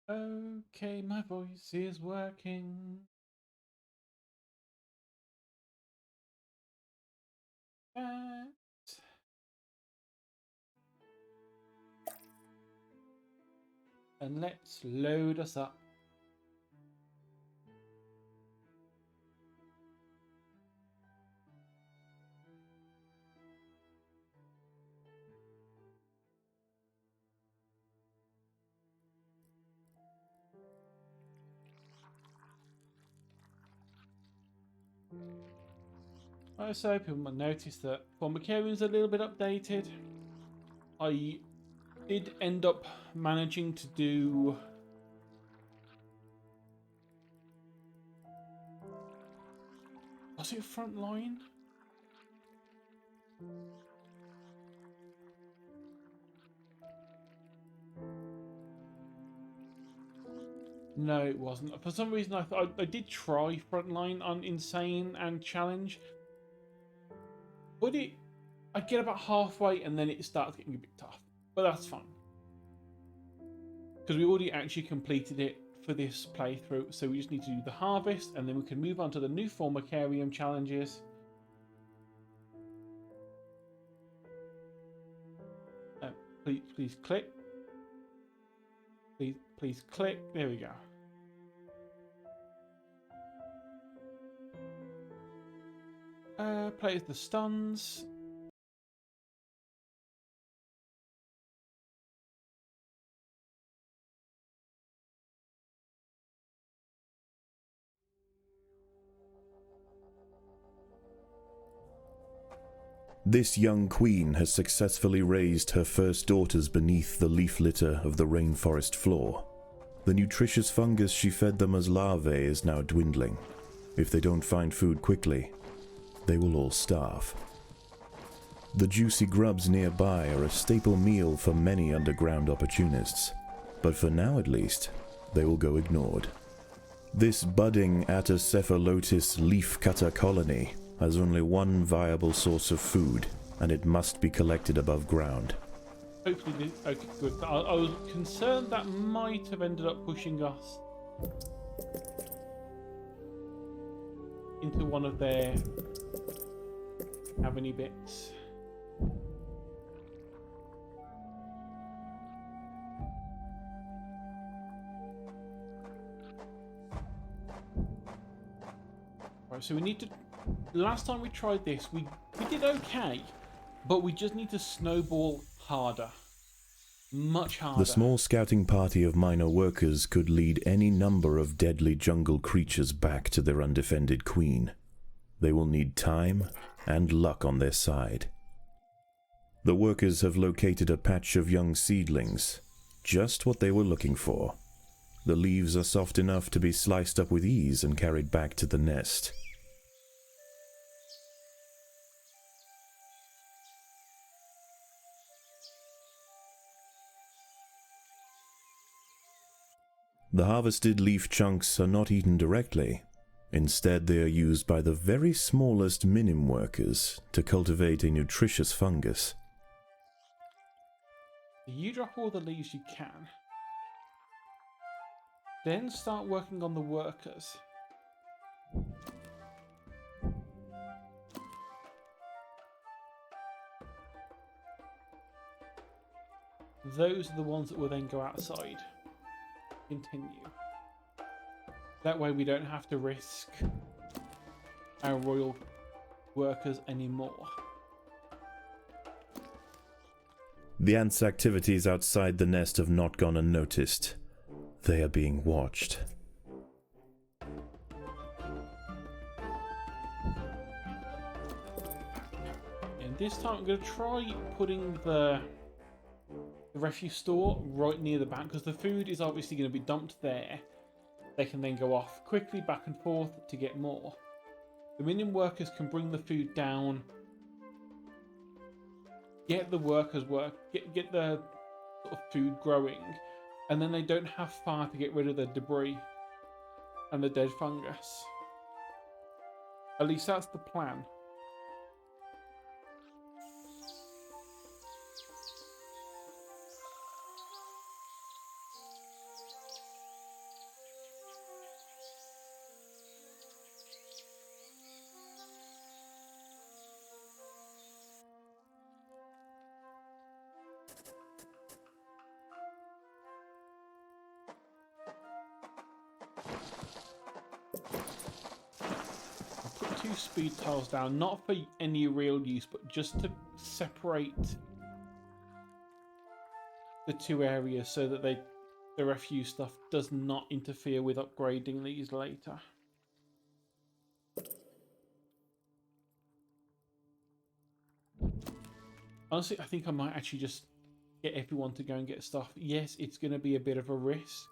Okay, my voice is working. That. And let's load us up. So people might notice that Formicarian's a little bit updated. I did end up managing to do... Was it Frontline? No, it wasn't. For some reason, I thought I did try Frontline on Insane and Challenge, but I get about halfway and then it starts getting a bit tough. But that's fine because we already actually completed it for this playthrough, so we just need to do the harvest and then we can move on to the new Formicarium challenges. Please click. Please click. There we go. Play as the stuns. This young queen has successfully raised her first daughters beneath the leaf litter of the rainforest floor. The nutritious fungus she fed them as larvae is now dwindling. If they don't find food quickly, they will all starve. The juicy grubs nearby are a staple meal for many underground opportunists, but for now at least, they will go ignored. This budding Atacephalotis leafcutter colony has only one viable source of food, and it must be collected above ground. Hopefully, okay, good. I was concerned that might have ended up pushing us into one of their cavity bits. Right, so we need to... Last time we tried this, we did okay, but we just need to snowball harder. Much harder. The small scouting party of minor workers could lead any number of deadly jungle creatures back to their undefended queen. They will need time and luck on their side. The workers have located a patch of young seedlings, just what they were looking for. The leaves are soft enough to be sliced up with ease and carried back to the nest. The harvested leaf chunks are not eaten directly. Instead, they are used by the very smallest minim workers to cultivate a nutritious fungus. You drop all the leaves you can. Then start working on the workers. Those are the ones that will then go outside. Continue. That way we don't have to risk our royal workers anymore. The ants' activities outside the nest have not gone unnoticed. They are being watched. And this time I'm going to try putting the refuse store right near the back, because the food is obviously going to be dumped there. They can then go off quickly back and forth to get more. The minion workers can bring the food down, get the workers get the sort of food growing, and then they don't have far to get rid of the debris and the dead fungus. At least that's the plan. 2 speed tiles down, not for any real use, but just to separate the 2 areas so that the refuse stuff does not interfere with upgrading these later. Honestly, I think I might actually just get everyone to go and get stuff. Yes, it's going to be a bit of a risk.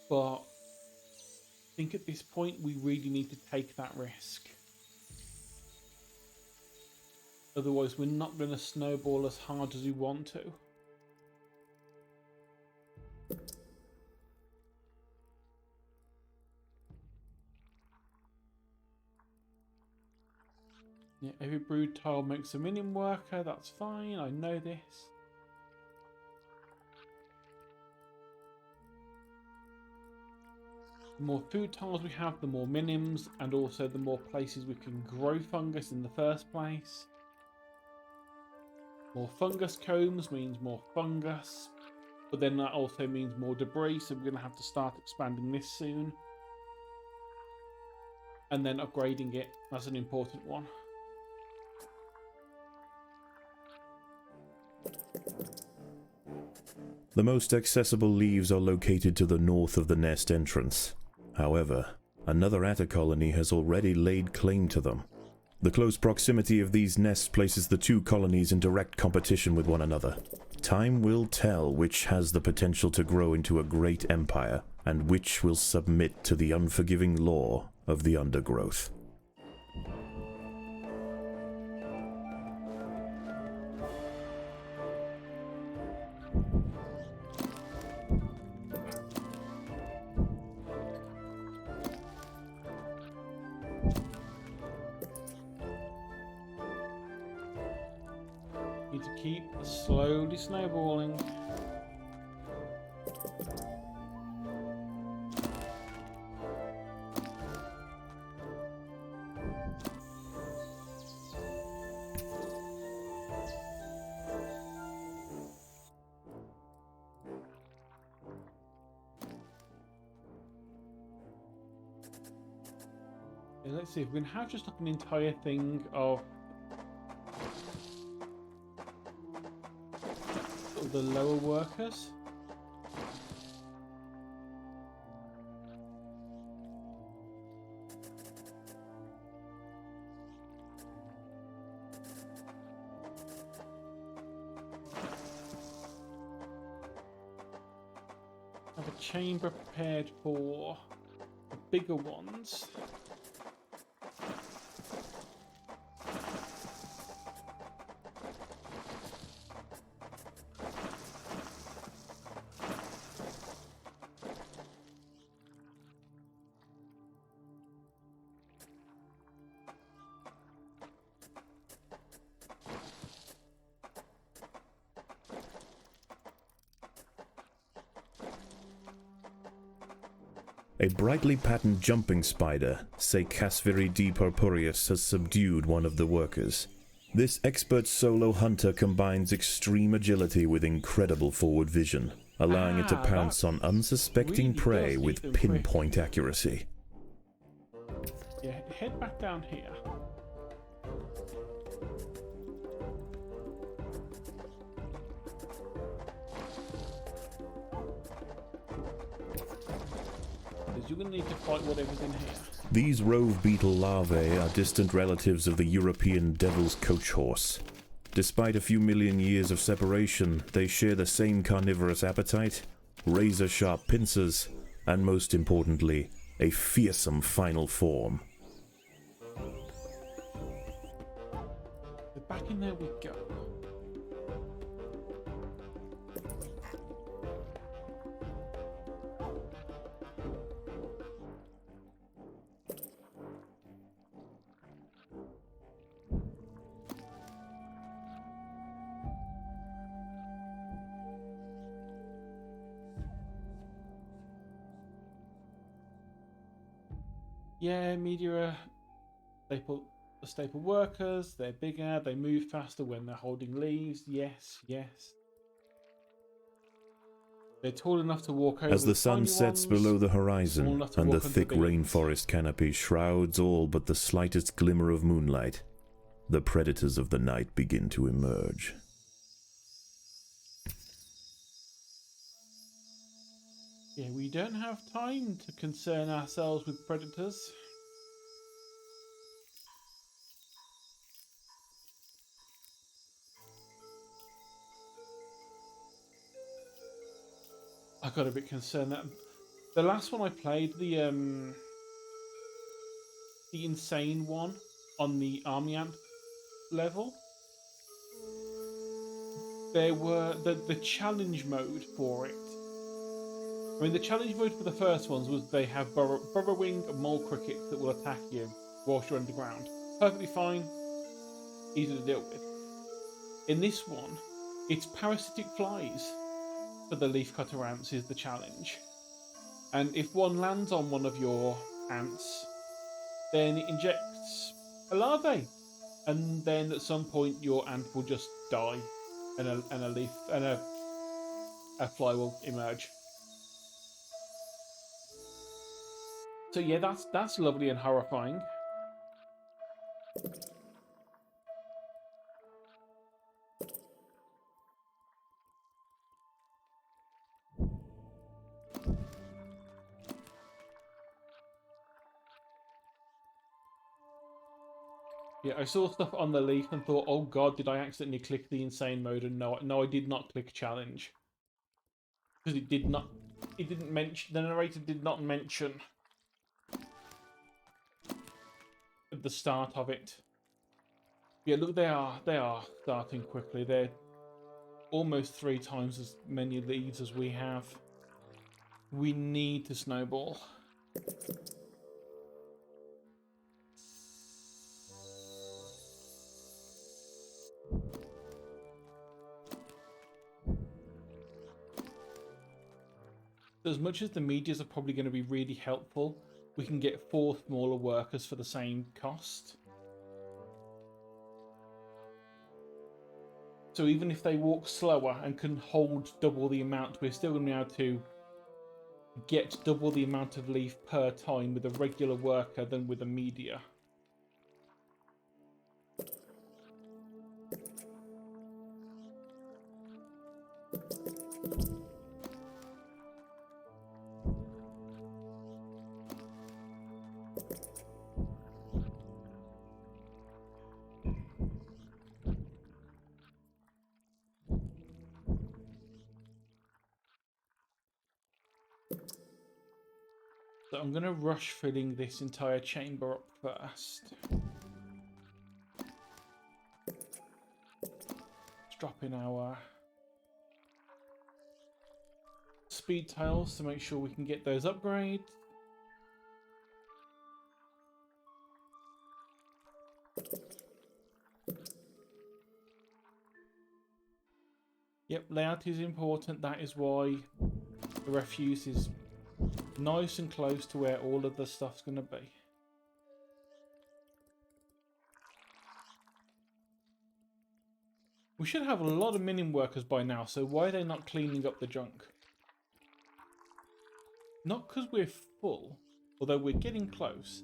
But I think at this point we really need to take that risk. Otherwise, we're not going to snowball as hard as we want to. Yeah, every brood tile makes a minion worker. That's fine. I know this. The more food tiles we have, the more minims, and also the more places we can grow fungus in the first place. More fungus combs means more fungus, but then that also means more debris, so we're going to have to start expanding this soon. And then upgrading it, that's an important one. The most accessible leaves are located to the north of the nest entrance. However, another atta colony has already laid claim to them. The close proximity of these nests places the 2 colonies in direct competition with one another. Time will tell which has the potential to grow into a great empire, and which will submit to the unforgiving law of the undergrowth. Need to keep slowly snowballing. Yeah, let's see if we can have just like an entire thing of the lower workers. Have a chamber prepared for the bigger ones. A brightly patterned jumping spider, Casviri D. purpureus, has subdued one of the workers. This expert solo hunter combines extreme agility with incredible forward vision, allowing it to pounce on unsuspecting really prey does with eat them pinpoint quick. accuracy. Yeah, head back down here. Because you're going to need to fight whatever's in here. These rove beetle larvae are distant relatives of the European devil's coach horse. Despite a few million years of separation, they share the same carnivorous appetite, razor-sharp pincers, and most importantly, a fearsome final form. So back in there we go. Yeah, media staple workers, they're bigger, they move faster when they're holding leaves. Yes, yes. They're tall enough to walk over As the sun tiny sets ones, below the small horizon enough to and the walk under thick big ones. rainforest canopy shrouds all but the slightest glimmer of moonlight, the predators of the night begin to emerge. Yeah, we don't have time to concern ourselves with predators. I got a bit concerned that the last one I played, the insane one on the army ant level, there were the challenge mode for it. I mean, the challenge mode for the first ones was they have burrowing mole crickets that will attack you whilst you're underground. Perfectly fine, easy to deal with. In this one, it's parasitic flies for the leafcutter ants is the challenge. And if one lands on one of your ants, then it injects a larvae. And then at some point your ant will just die and a fly will emerge. So yeah, that's lovely and horrifying. Yeah, I saw stuff on the leaf and thought, oh god, did I accidentally click the insane mode? And no, I did not click challenge. Because it didn't mention, the narrator did not mention at the start of it. Yeah, look, they are starting quickly. They're almost 3 times as many leads as we have. We need to snowball. As much as the medias are probably going to be really helpful, we can get 4 smaller workers for the same cost. So even if they walk slower and can hold double the amount, we're still going to be able to get double the amount of leaf per time with a regular worker than with a media. So I'm going to rush filling this entire chamber up first. Let's drop in our speed tiles to make sure we can get those upgrades. Yep, layout is important. That is why the refuse is nice and close to where all of the stuff's going to be. We should have a lot of mining workers by now, so why are they not cleaning up the junk? Not because we're full, although we're getting close.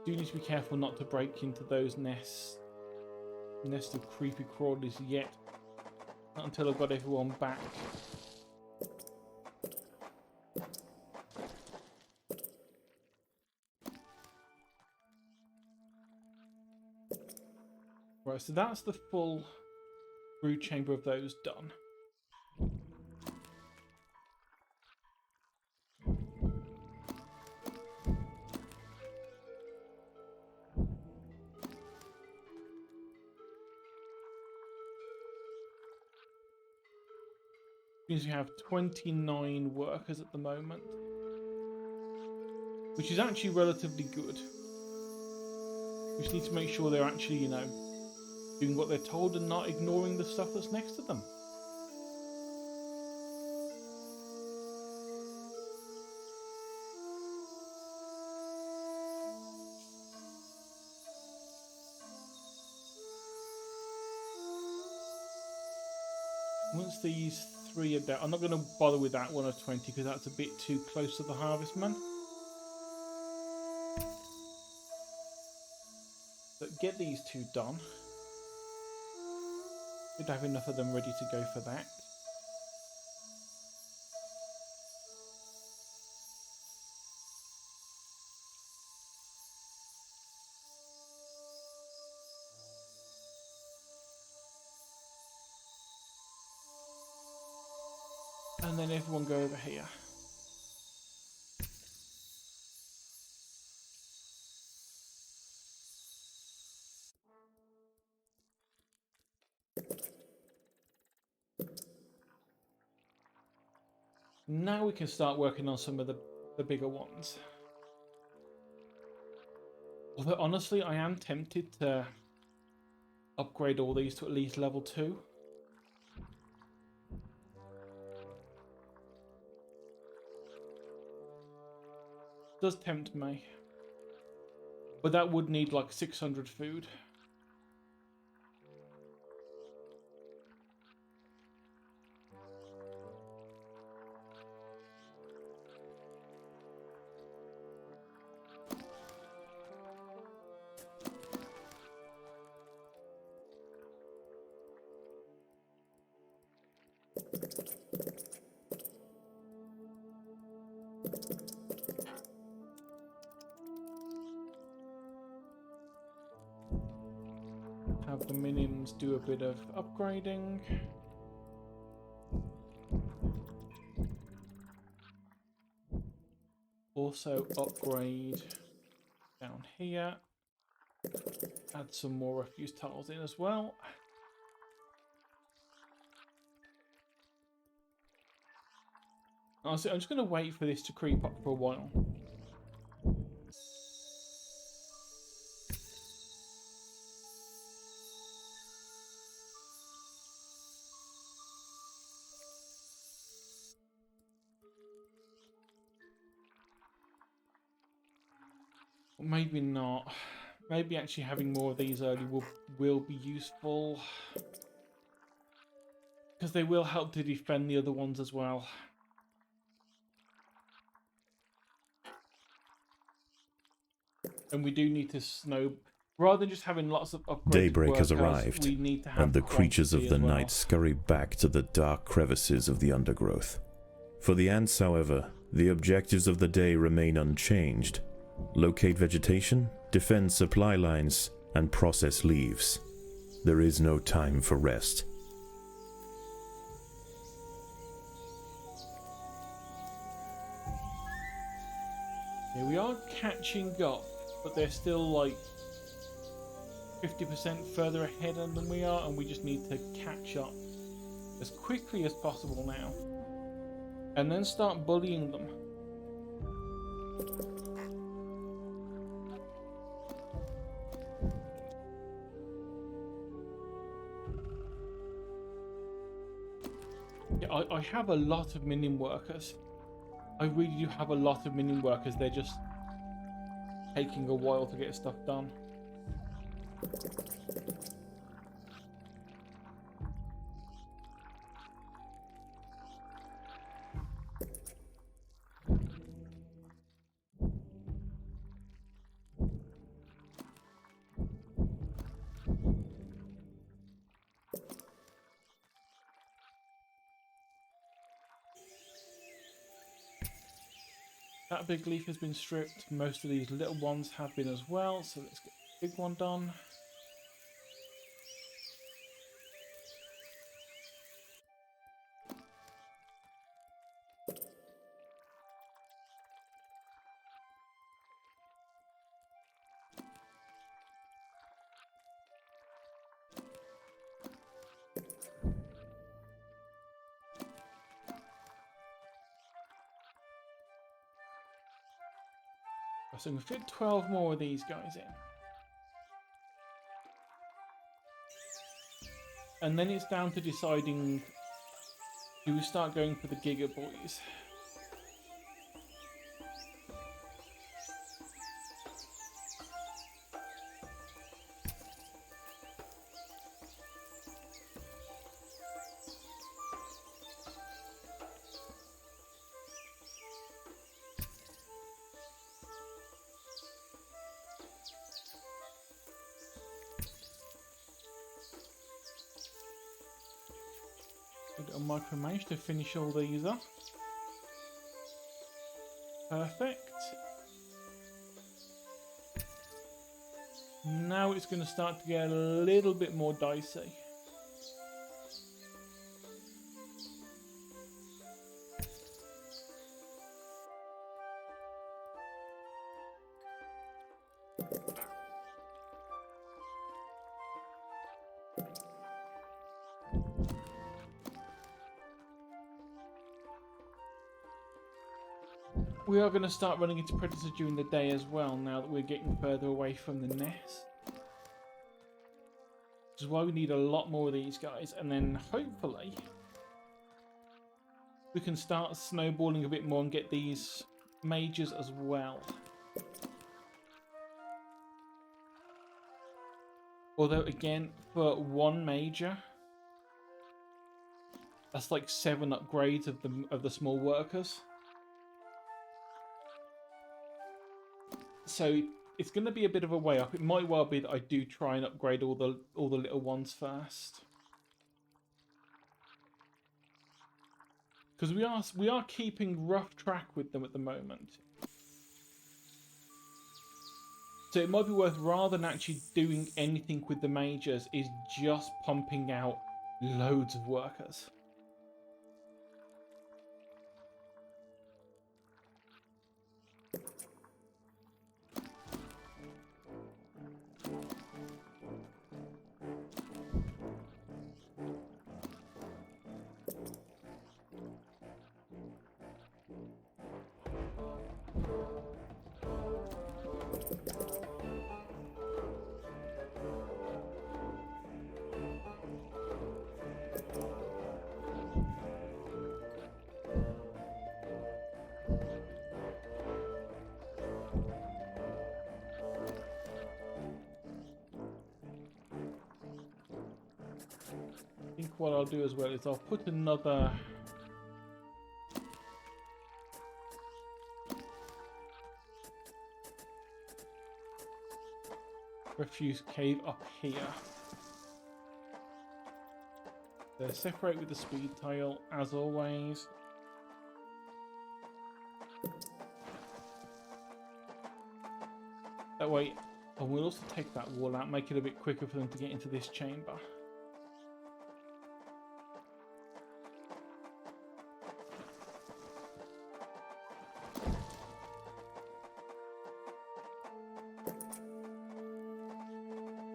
Do need to be careful not to break into those nest of creepy crawlies yet. Not until I've got everyone back. Right, so that's the full brood chamber of those done. Means we have 29 workers at the moment, which is actually relatively good. We just need to make sure they're actually, you know, doing what they're told and not ignoring the stuff that's next to them. Once these 3 are down, I'm not going to bother with that one of 20 because that's a bit too close to the harvestman. But get these 2 done. Should have enough of them ready to go for that. And then everyone go over here. Now we can start working on some of the bigger ones. Although honestly, I am tempted to upgrade all these to at least level 2. Does tempt me. But that would need like 600 food. Have the minions do a bit of upgrading. Also upgrade down here. Add some more refuse tiles in as well. Honestly, I'm just going to wait for this to creep up for a while. Maybe not. Maybe actually having more of these early will be useful. Because they will help to defend the other ones as well. And we do need to snow... Rather than just having lots of upgrades, Daybreak has workers, arrived, we need to have and the creatures of quantity the as well. night scurry back to the dark crevices of the undergrowth. For the ants, however, the objectives of the day remain unchanged. Locate vegetation, defend supply lines, and process leaves. There is no time for rest. Yeah, we are catching up, but they're still like 50% further ahead than we are, and we just need to catch up as quickly as possible now. And then start bullying them. Yeah, I have a lot of minion workers. I really do have a lot of minion workers. They're just taking a while to get stuff done. That big leaf has been stripped. Most of these little ones have been as well. So let's get the big one done. So we can fit 12 more of these guys in. And then it's down to deciding, do we start going for the Giga Boys? A little micro-mage to finish all these off. Perfect. Now it's going to start to get a little bit more dicey. We are going to start running into predators during the day as well, now that we're getting further away from the nest. Which is why we need a lot more of these guys, and then hopefully we can start snowballing a bit more and get these mages as well. Although again, for one major, that's like 7 upgrades of the small workers. So it's going to be a bit of a way up. It might well be that I do try and upgrade all the little ones first, because we are keeping rough track with them at the moment. So it might be worth, rather than actually doing anything with the majors, is just pumping out loads of workers. I think what I'll do as well is I'll put another refuse cave up here. So separate with the speed tile as always. That way, and we'll also take that wall out, make it a bit quicker for them to get into this chamber.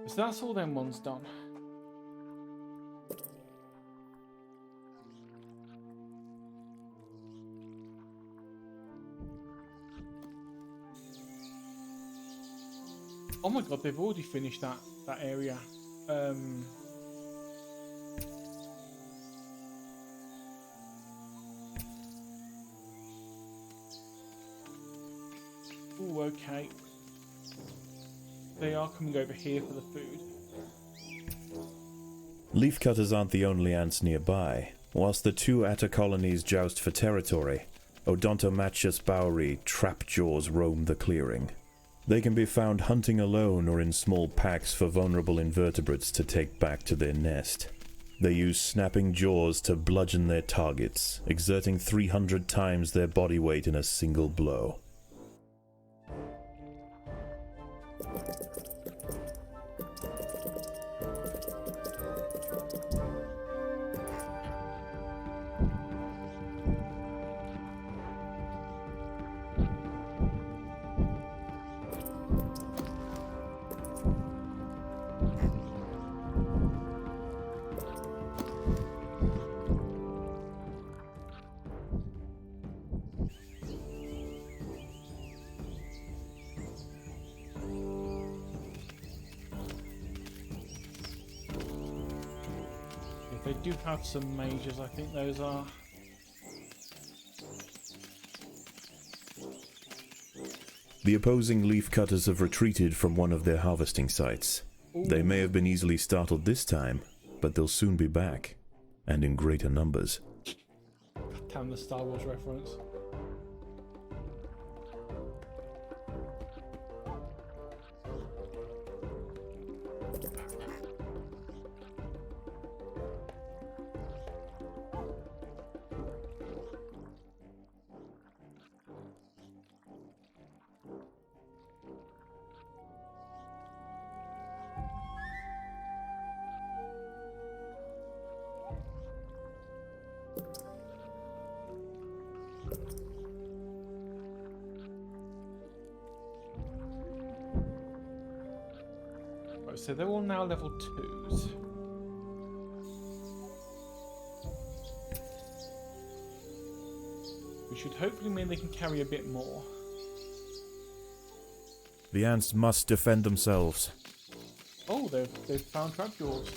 So that's all them ones done. Oh my god, they've already finished that area. Ooh, okay. They are coming over here for the food. Leafcutters aren't the only ants nearby. Whilst the 2 atta colonies joust for territory, Odontomachus Bowery trapjaws roam the clearing. They can be found hunting alone or in small packs for vulnerable invertebrates to take back to their nest. They use snapping jaws to bludgeon their targets, exerting 300 times their body weight in a single blow. They do have some mages, I think those are. The opposing leafcutters have retreated from one of their harvesting sites. Ooh. They may have been easily startled this time, but they'll soon be back, and in greater numbers. Damn the Star Wars reference. Right, so they're all now level 2s. Which should hopefully mean they can carry a bit more. The ants must defend themselves. Oh, they've found trapdoors.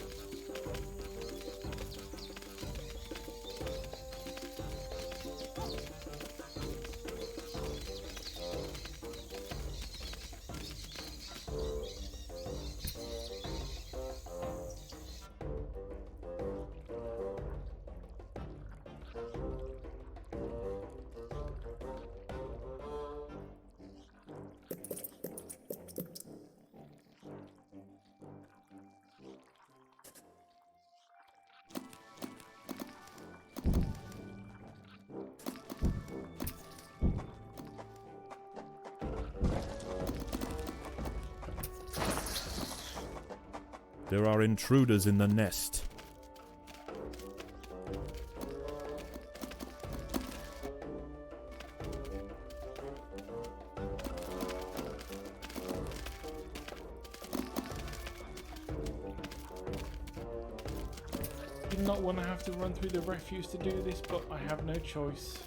There are intruders in the nest. Did not want to have to run through the refuse to do this, but I have no choice.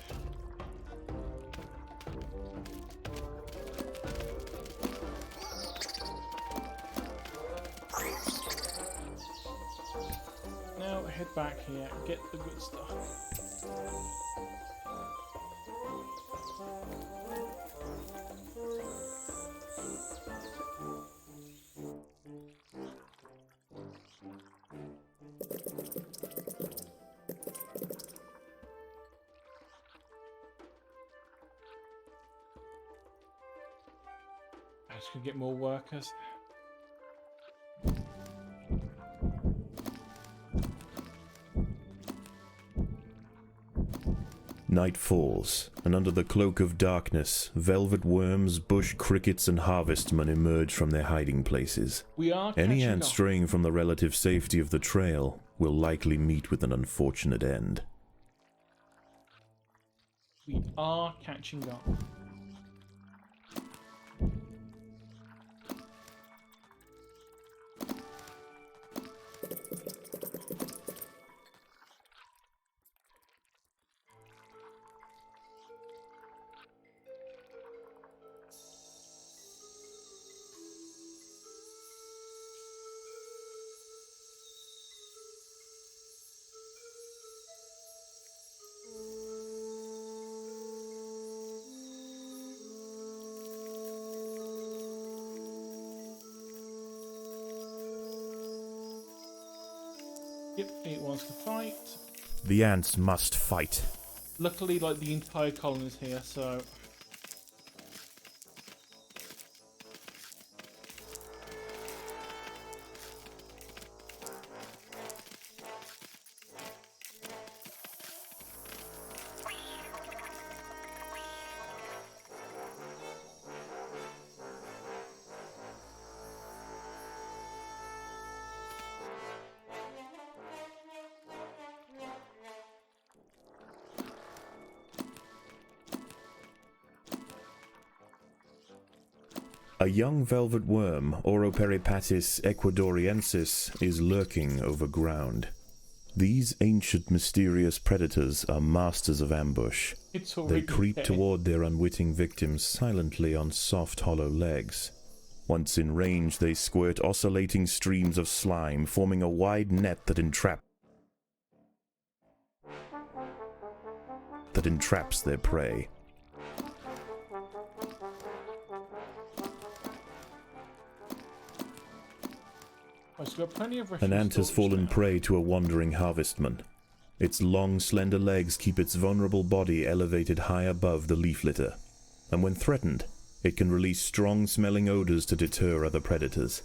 Now head back here and get the good stuff. I just could get more workers. Night falls, and under the cloak of darkness, velvet worms, bush crickets, and harvestmen emerge from their hiding places. We are Any catching ant up. straying from the relative safety of the trail will likely meet with an unfortunate end. We are catching up. Yep, it wants to fight. The ants must fight. Luckily, like, the entire colony is here, so... A young velvet worm, Oroperipatis ecuadoriensis, is lurking overground. These ancient mysterious predators are masters of ambush. It's They already creep there. toward their unwitting victims silently on soft, hollow legs. Once in range, they squirt oscillating streams of slime, forming a wide net that entraps their prey. Oh, so we've got plenty of An refuse ant has storage fallen now. prey to a wandering harvestman. Its long, slender legs keep its vulnerable body elevated high above the leaf litter, and when threatened, it can release strong-smelling odors to deter other predators.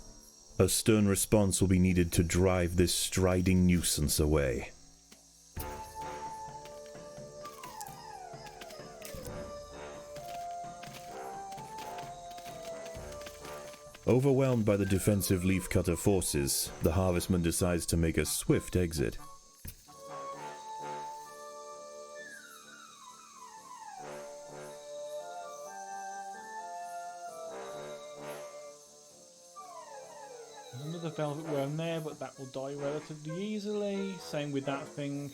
A stern response will be needed to drive this striding nuisance away. Overwhelmed by the defensive leafcutter forces, the harvestman decides to make a swift exit. Another the velvet worm there, but that will die relatively easily. Same with that thing.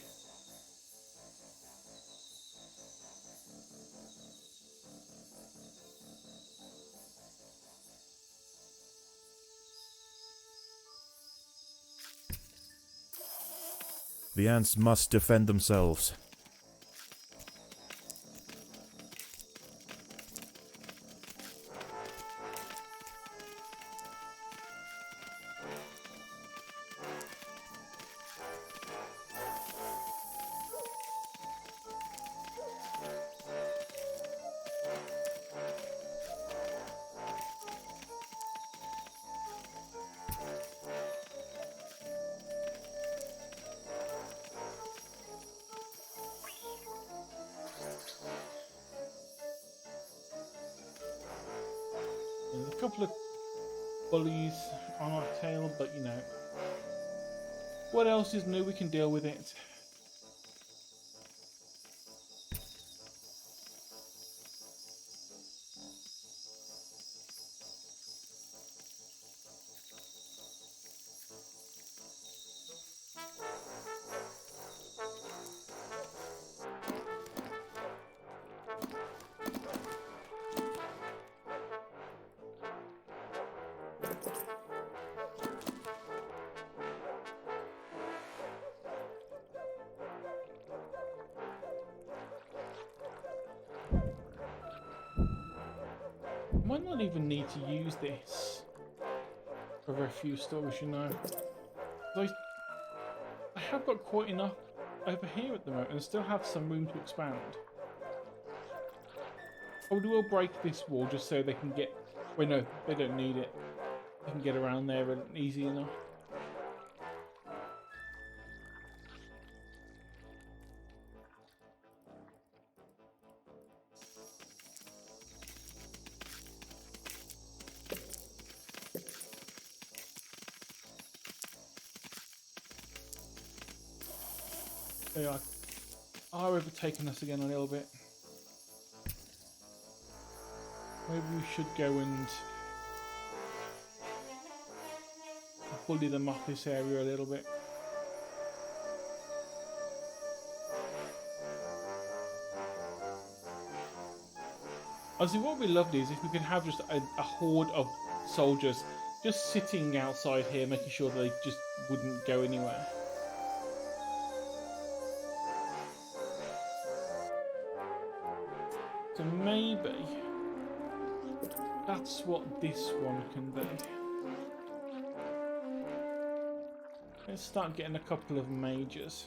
The ants must defend themselves. There's a couple of bullies on our tail, but you know, what else is new? We can deal with it. Might not even need to use this for refuse storage, you know. I have got quite enough over here at the moment and still have some room to expand. Probably will break this wall just so they can get... Well, no, they don't need it. They can get around there easy enough. They are overtaking us again a little bit. Maybe we should go and bully them off this area a little bit. Honestly, what would be lovely is if we could have just a horde of soldiers just sitting outside here, making sure they just wouldn't go anywhere. So maybe that's what this one can do. Let's start getting a couple of majors.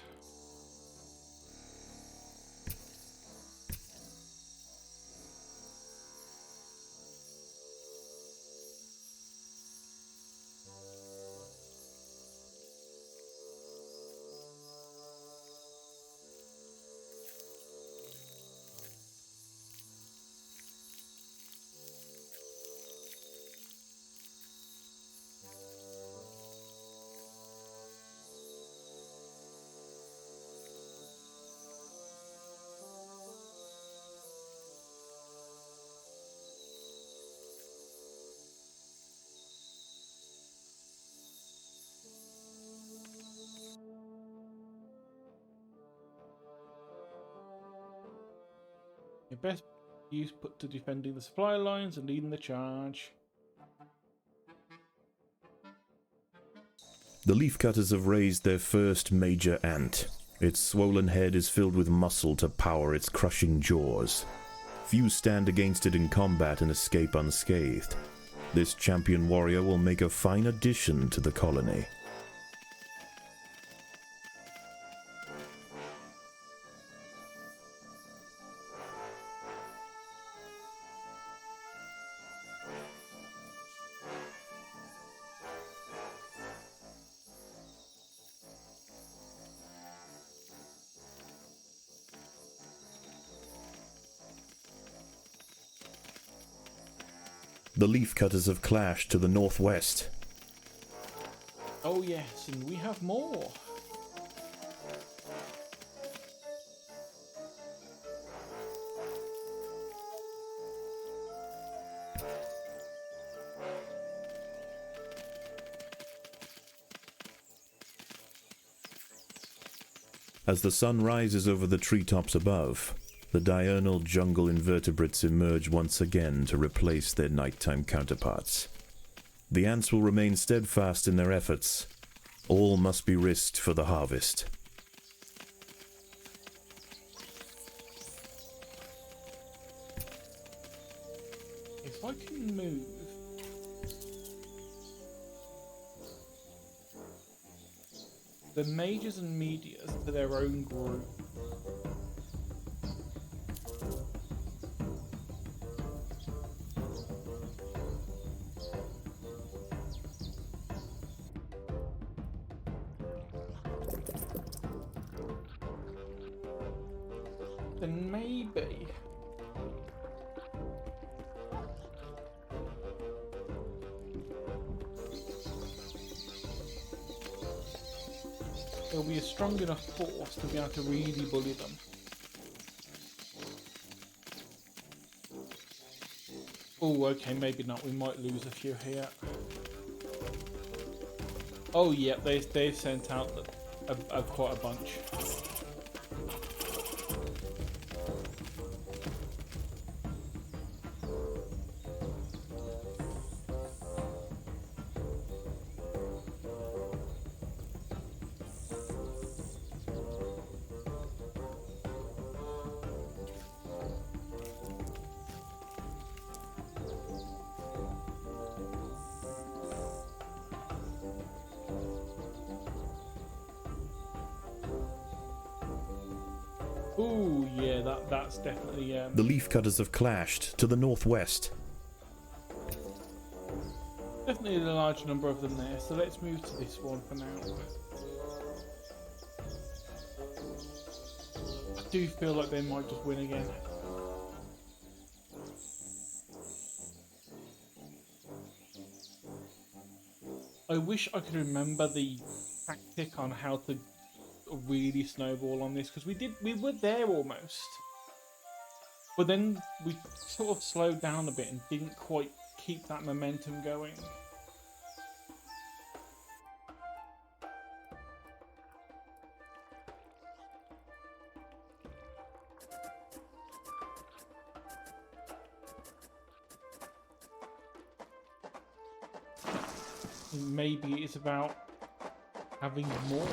Your best use put to defending the supply lines and leading the charge. The leafcutters have raised their first major ant. Its swollen head is filled with muscle to power its crushing jaws. Few stand against it in combat and escape unscathed. This champion warrior will make a fine addition to the colony. The leafcutters have clashed to the northwest. Oh yes, and we have more. As the sun rises over the treetops above, the diurnal jungle invertebrates emerge once again to replace their nighttime counterparts. The ants will remain steadfast in their efforts. All must be risked for the harvest. If I can move... the majors and medias to their own group. Then maybe... there'll be a strong enough force to be able to really bully them. Oh, okay, maybe not. We might lose a few here. Oh, yeah, they've sent out quite a bunch. Ooh, yeah, that's definitely... The leafcutters have clashed to the northwest. definitely a large number of them there, so let's move to this one for now. I do feel like they might just win again. I wish I could remember the tactic on how to really snowball on this, because we were there almost, but then we sort of slowed down a bit and didn't quite keep that momentum going. Maybe it's about having more.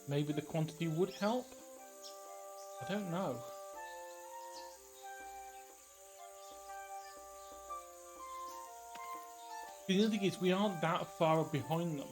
Maybe the quantity would help? I don't know. The other thing is, we aren't that far behind them.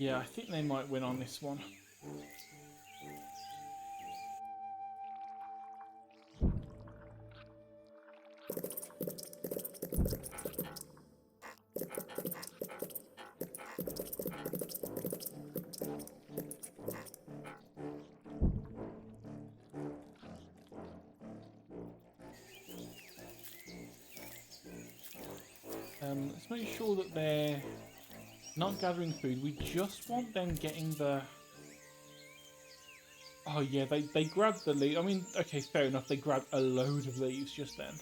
Yeah, I think they might win on this one. Let's make sure that they're not gathering food. We just want them getting the... Oh yeah, they grabbed the leaf. I mean, okay, fair enough. They grabbed a load of leaves just then.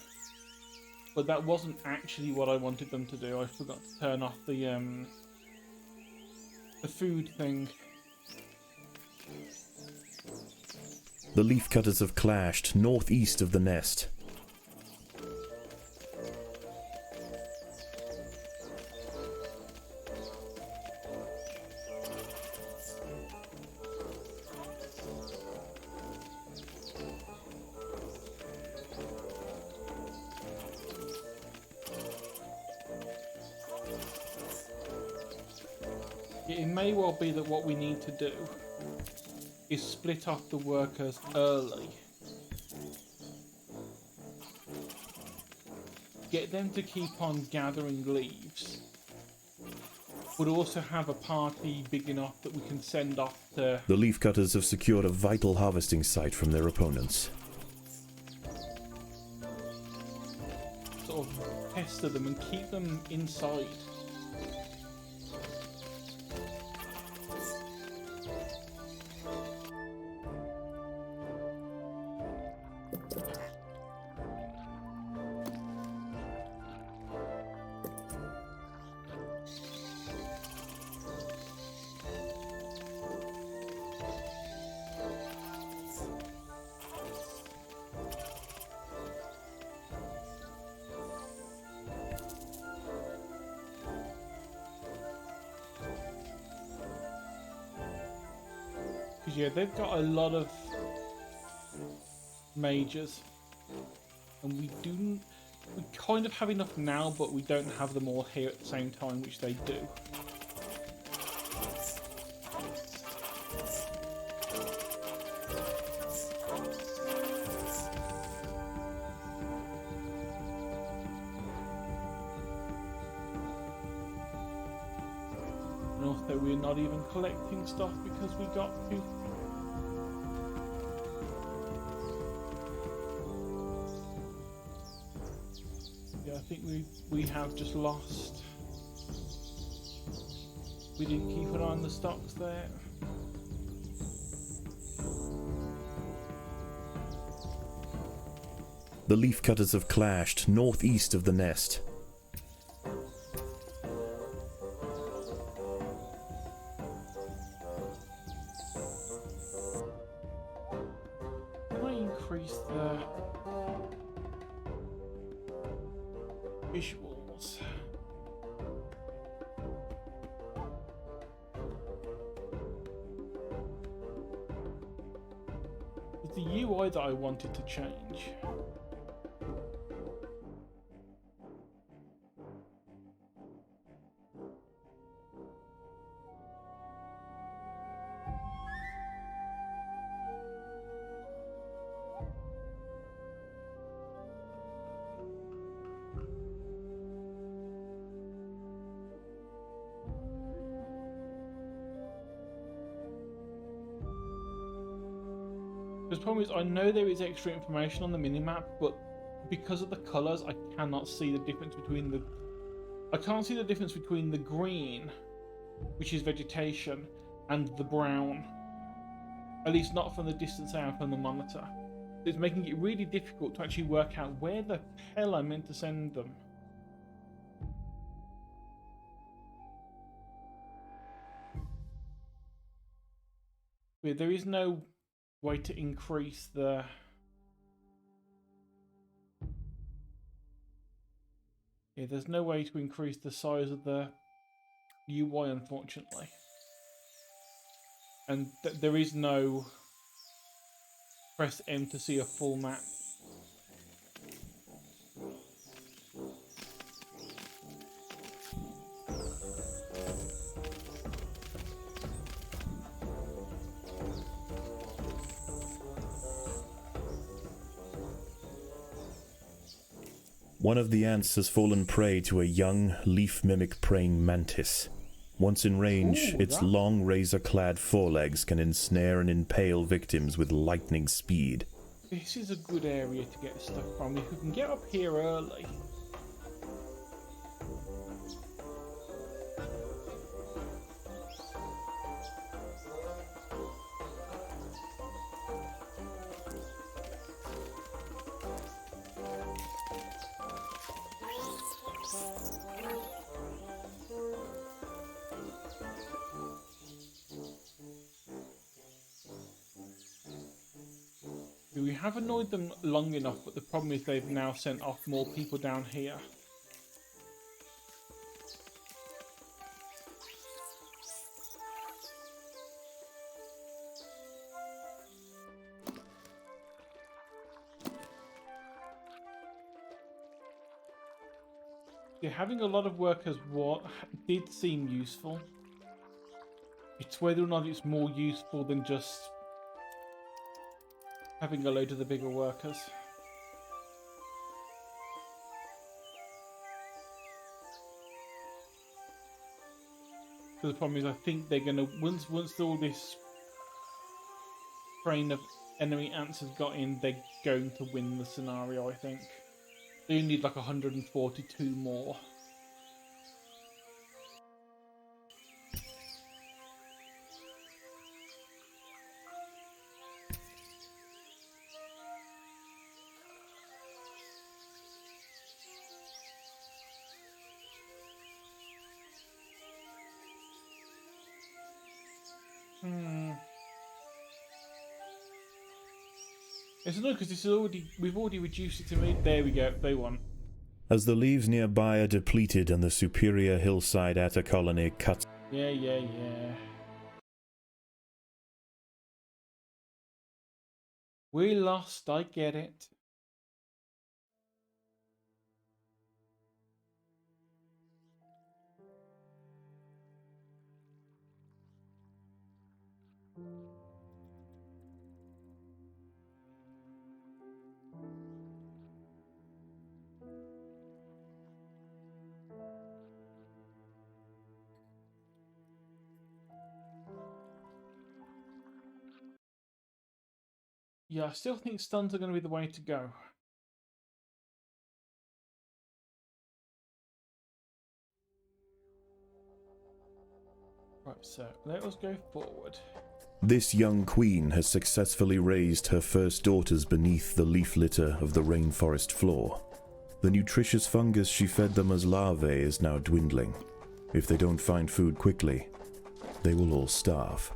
But that wasn't actually what I wanted them to do. I forgot to turn off the food thing. The leafcutters have clashed northeast of the nest. It may well be that what we need to do is split off the workers early. Get them to keep on gathering leaves, but also have a party big enough that we can send off to... The leafcutters have secured a vital harvesting site from their opponents. Sort of pester them and keep them inside. Yeah, they've got a lot of mages, and we kind of have enough now, but we don't have them all here at the same time, which they do. And also, we're not even collecting stuff because we got to. I think we have just lost. We didn't keep an eye on the stocks there. The leafcutters have clashed northeast of the nest. Can I increase the visuals? It's the UI that I wanted to change. The problem is, I know there is extra information on the minimap, but because of the colours, I cannot see the difference between the... I can't see the difference between the green, which is vegetation, and the brown. At least not from the distance I am from the monitor. It's making it really difficult to actually work out where the hell I meant to send them. Yeah, there is no way to increase the... Yeah, there's no way to increase the size of the UI, unfortunately. And there is no press M to see a full map. One of the ants has fallen prey to a young, leaf-mimic praying mantis. Once in range, its long, razor-clad forelegs can ensnare and impale victims with lightning speed. This is a good area to get stuff from. If we can get up here early... We have annoyed them long enough, but the problem is they've now sent off more people down here. Yeah, having a lot of workers did seem useful. It's whether or not it's more useful than just having a load of the bigger workers. Because the problem is, I think they're gonna once all this train of enemy ants has got in, they're going to win the scenario. I think they need like 142 more. It's annoying because this is we've already reduced it to me. There we go. They won. As the leaves nearby are depleted and the superior hillside atta colony cuts. Yeah. We lost. I get it. Yeah, I still think stuns are going to be the way to go. Right, so let us go forward. This young queen has successfully raised her first daughters beneath the leaf litter of the rainforest floor. The nutritious fungus she fed them as larvae is now dwindling. If they don't find food quickly, they will all starve.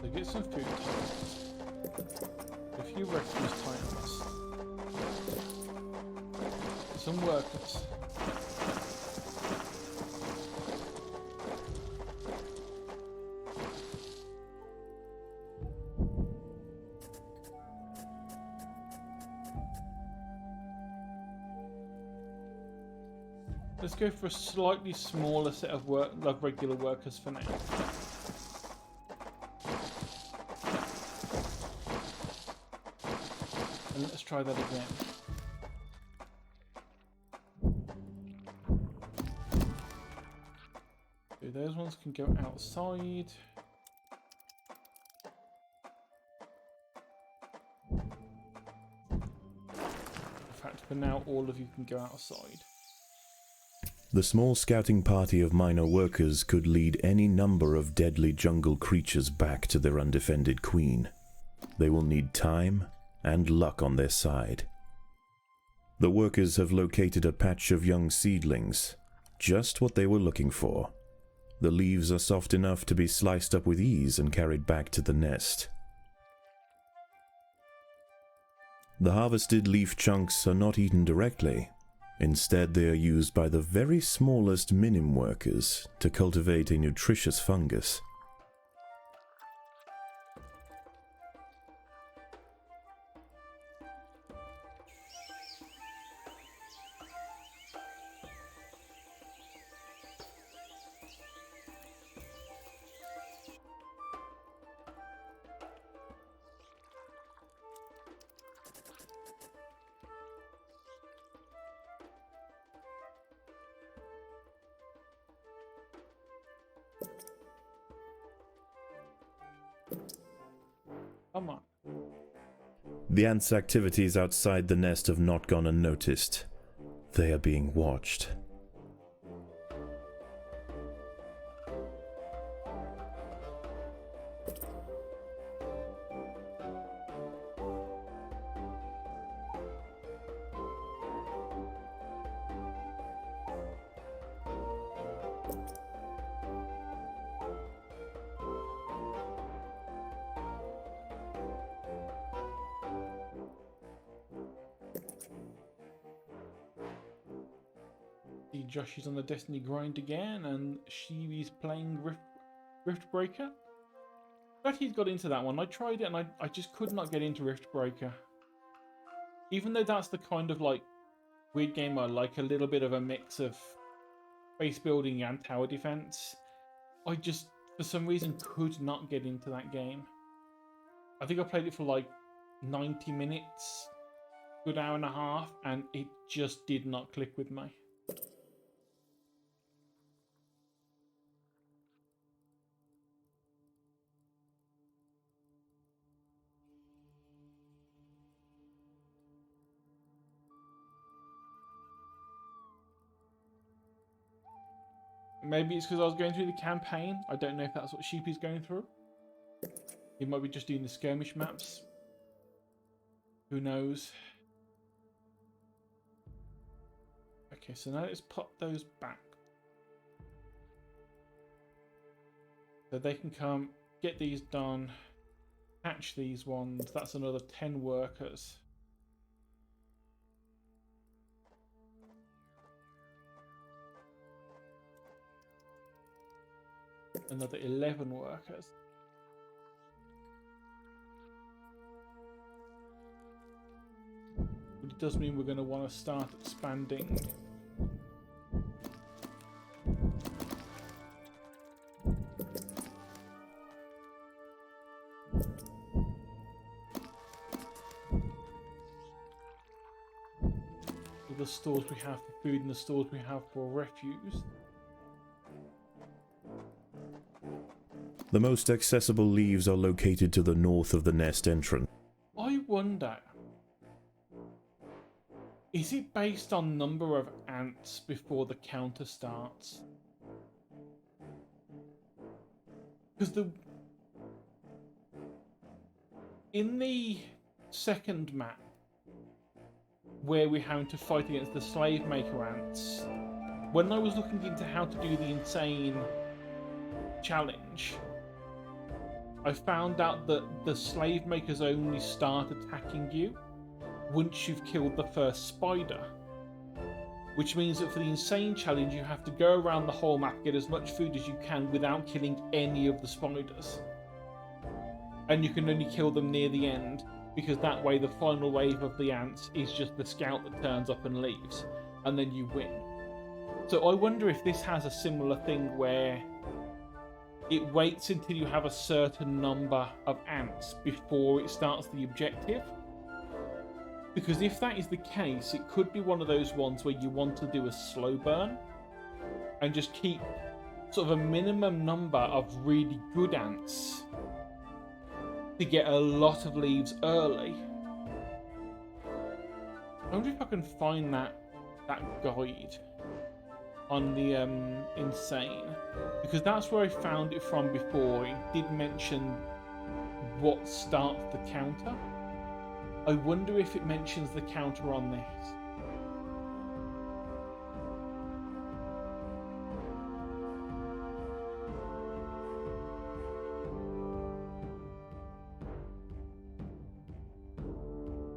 So get some food tiles. A few refuse tiles. Some workers. Let's go for a slightly smaller set of regular workers for now. And let's try that again. So those ones can go outside. In fact, for now, all of you can go outside. The small scouting party of minor workers could lead any number of deadly jungle creatures back to their undefended queen. They will need time and luck on their side. The workers have located a patch of young seedlings, just what they were looking for. The leaves are soft enough to be sliced up with ease and carried back to the nest. The harvested leaf chunks are not eaten directly. Instead, they are used by the very smallest minim workers to cultivate a nutritious fungus. Come on. The ants' activities outside the nest have not gone unnoticed. They are being watched. see Josh is on the Destiny grind again, and she is playing Riftbreaker. But he's got into that one. I tried it, and I just could not get into Riftbreaker. Even though that's the kind of like weird game I like, a little bit of a mix of base building and tower defense, I just, for some reason, could not get into that game. I think I played it for like 90 minutes, good hour and a half, and it just did not click with me. Maybe it's because I was going through the campaign. I don't know if that's what Sheepy's going through. He might be just doing the skirmish maps. Who knows? Okay, so now let's pop those back. So they can come, get these done, hatch these ones. That's another 10 workers. Another 11 workers. But it does mean we're going to want to start expanding. The stores we have for food and the stores we have for refuse. The most accessible leaves are located to the north of the nest entrance. I wonder, is it based on number of ants before the counter starts? Because in the second map, where we're having to fight against the slave maker ants, when I was looking into how to do the insane challenge, I found out that the slave makers only start attacking you once you've killed the first spider. Which means that for the insane challenge, you have to go around the whole map, get as much food as you can without killing any of the spiders. And you can only kill them near the end, because that way the final wave of the ants is just the scout that turns up and leaves, and then you win. So I wonder if this has a similar thing where it waits until you have a certain number of ants before it starts the objective. Because if that is the case, it could be one of those ones where you want to do a slow burn and just keep sort of a minimum number of really good ants to get a lot of leaves early. I wonder if I can find that guide on the insane, because that's where I found it from before. It did mention what starts the counter. I wonder if it mentions the counter on this.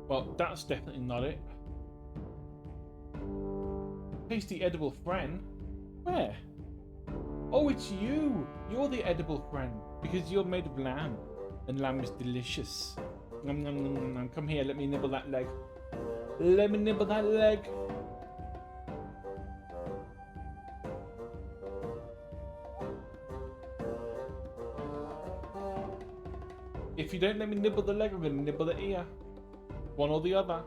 Well, that's definitely not it. Tasty edible friend? Where? Oh, it's you! You're the edible friend, because you're made of lamb, and lamb is delicious. Nom, nom, nom, nom, nom. Come here, let me nibble that leg. Let me nibble that leg. If you don't let me nibble the leg, I'm going to nibble the ear. One or the other.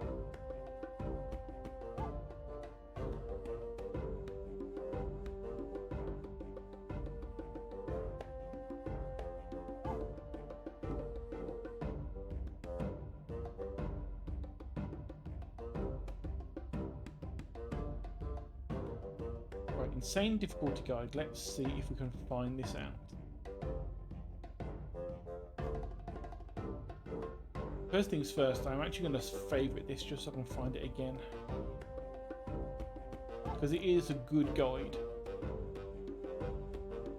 Right, insane difficulty guide. Let's see if we can find this out. First things first, I'm actually going to favourite this just so I can find it again, because it is a good guide.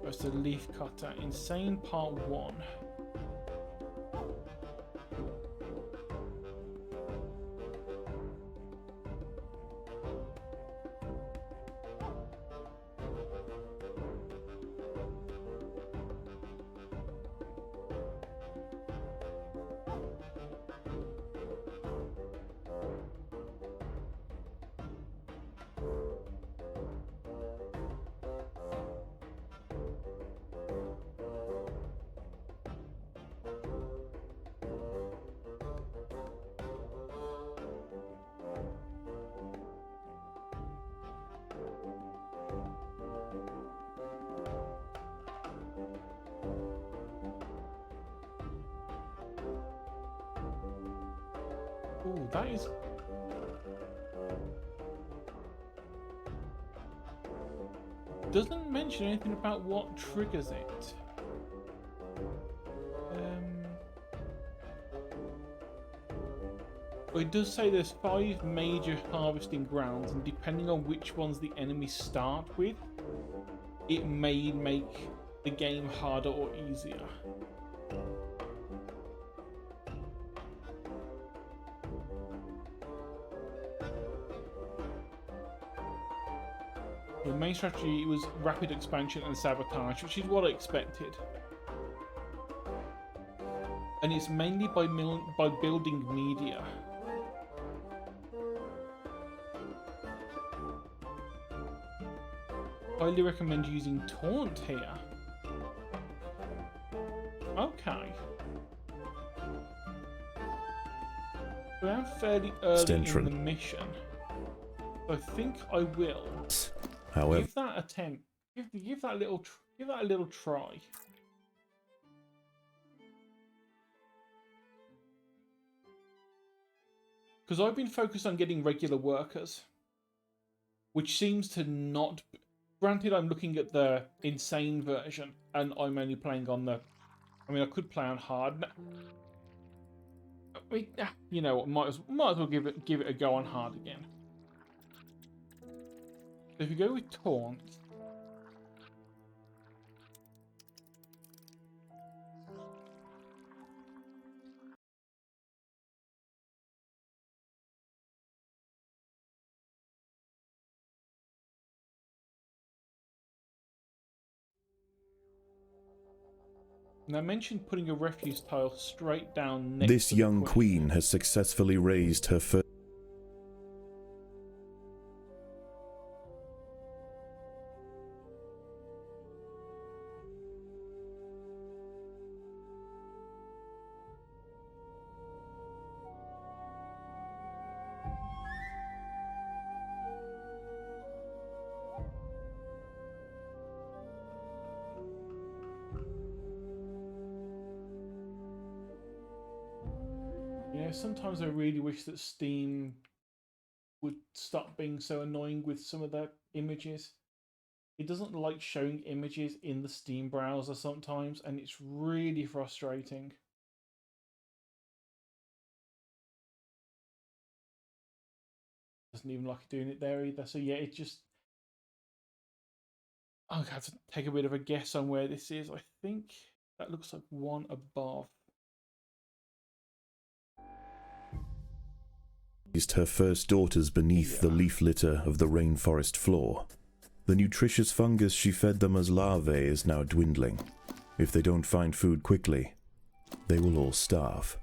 It's the leaf cutter, insane part 1. Oh, that is... Doesn't mention anything about what triggers it. But it does say there's 5 major harvesting grounds, and depending on which ones the enemies start with, it may make the game harder or easier. The main strategy was rapid expansion and sabotage, which is what I expected. And it's mainly by building media. Highly recommend using taunt here. Okay. So I'm fairly early in the mission. So I think I will give that attempt. Give that a little try. Because I've been focused on getting regular workers, which seems to not. Granted, I'm looking at the insane version, and I'm only playing on the. I mean, I could play on hard. You know what? Might as well give it a go on hard again. So if you go with taunt. Now, I mentioned putting a refuse tile straight down next This to the young queen has successfully raised her first. You know, sometimes I really wish that Steam would stop being so annoying with some of their images. It doesn't like showing images in the Steam browser sometimes, and it's really frustrating. Doesn't even like doing it there either. So yeah, it just... I'm going to have to take a bit of a guess on where this is. I think that looks like one above. Her first daughters beneath the leaf litter of the rainforest floor. The nutritious fungus she fed them as larvae is now dwindling. If they don't find food quickly, they will all starve.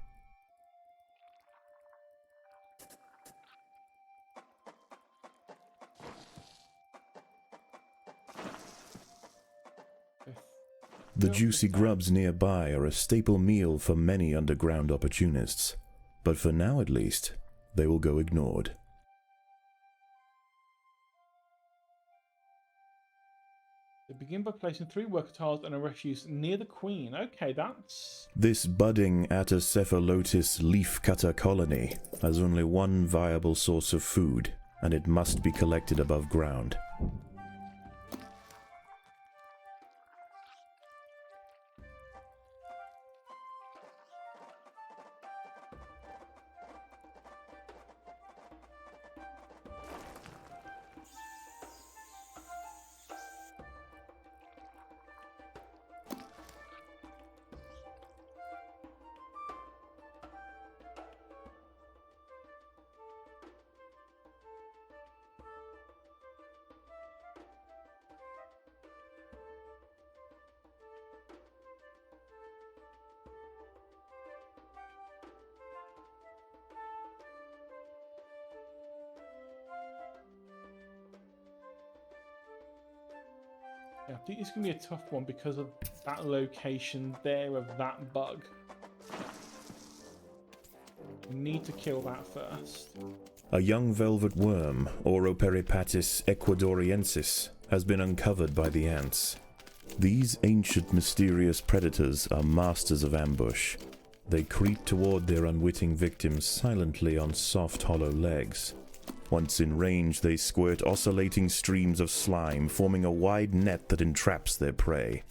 The juicy grubs nearby are a staple meal for many underground opportunists, but for now at least, they will go ignored. They begin by placing 3 worker tiles and a refuse near the queen. Okay, that's... This budding Atacephalotis leafcutter colony has only one viable source of food, and it must be collected above ground. Yeah, I think it's going to be a tough one because of that location there of that bug. We need to kill that first. A young velvet worm, Oroperipatis ecuadoriensis, has been uncovered by the ants. These ancient mysterious predators are masters of ambush. they creep toward their unwitting victims silently on soft, hollow legs. Once in range, they squirt oscillating streams of slime, forming a wide net that entraps their prey.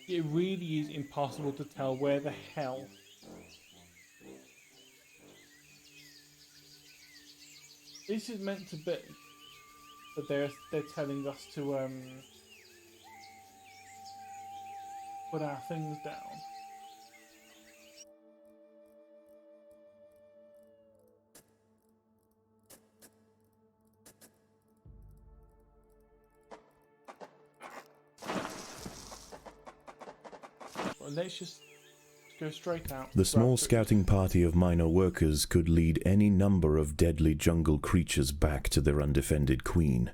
It really is impossible to tell where the hell this is meant to be, but they're telling us to put our things down. Well, let's just go straight out. The small scouting party of minor workers could lead any number of deadly jungle creatures back to their undefended queen.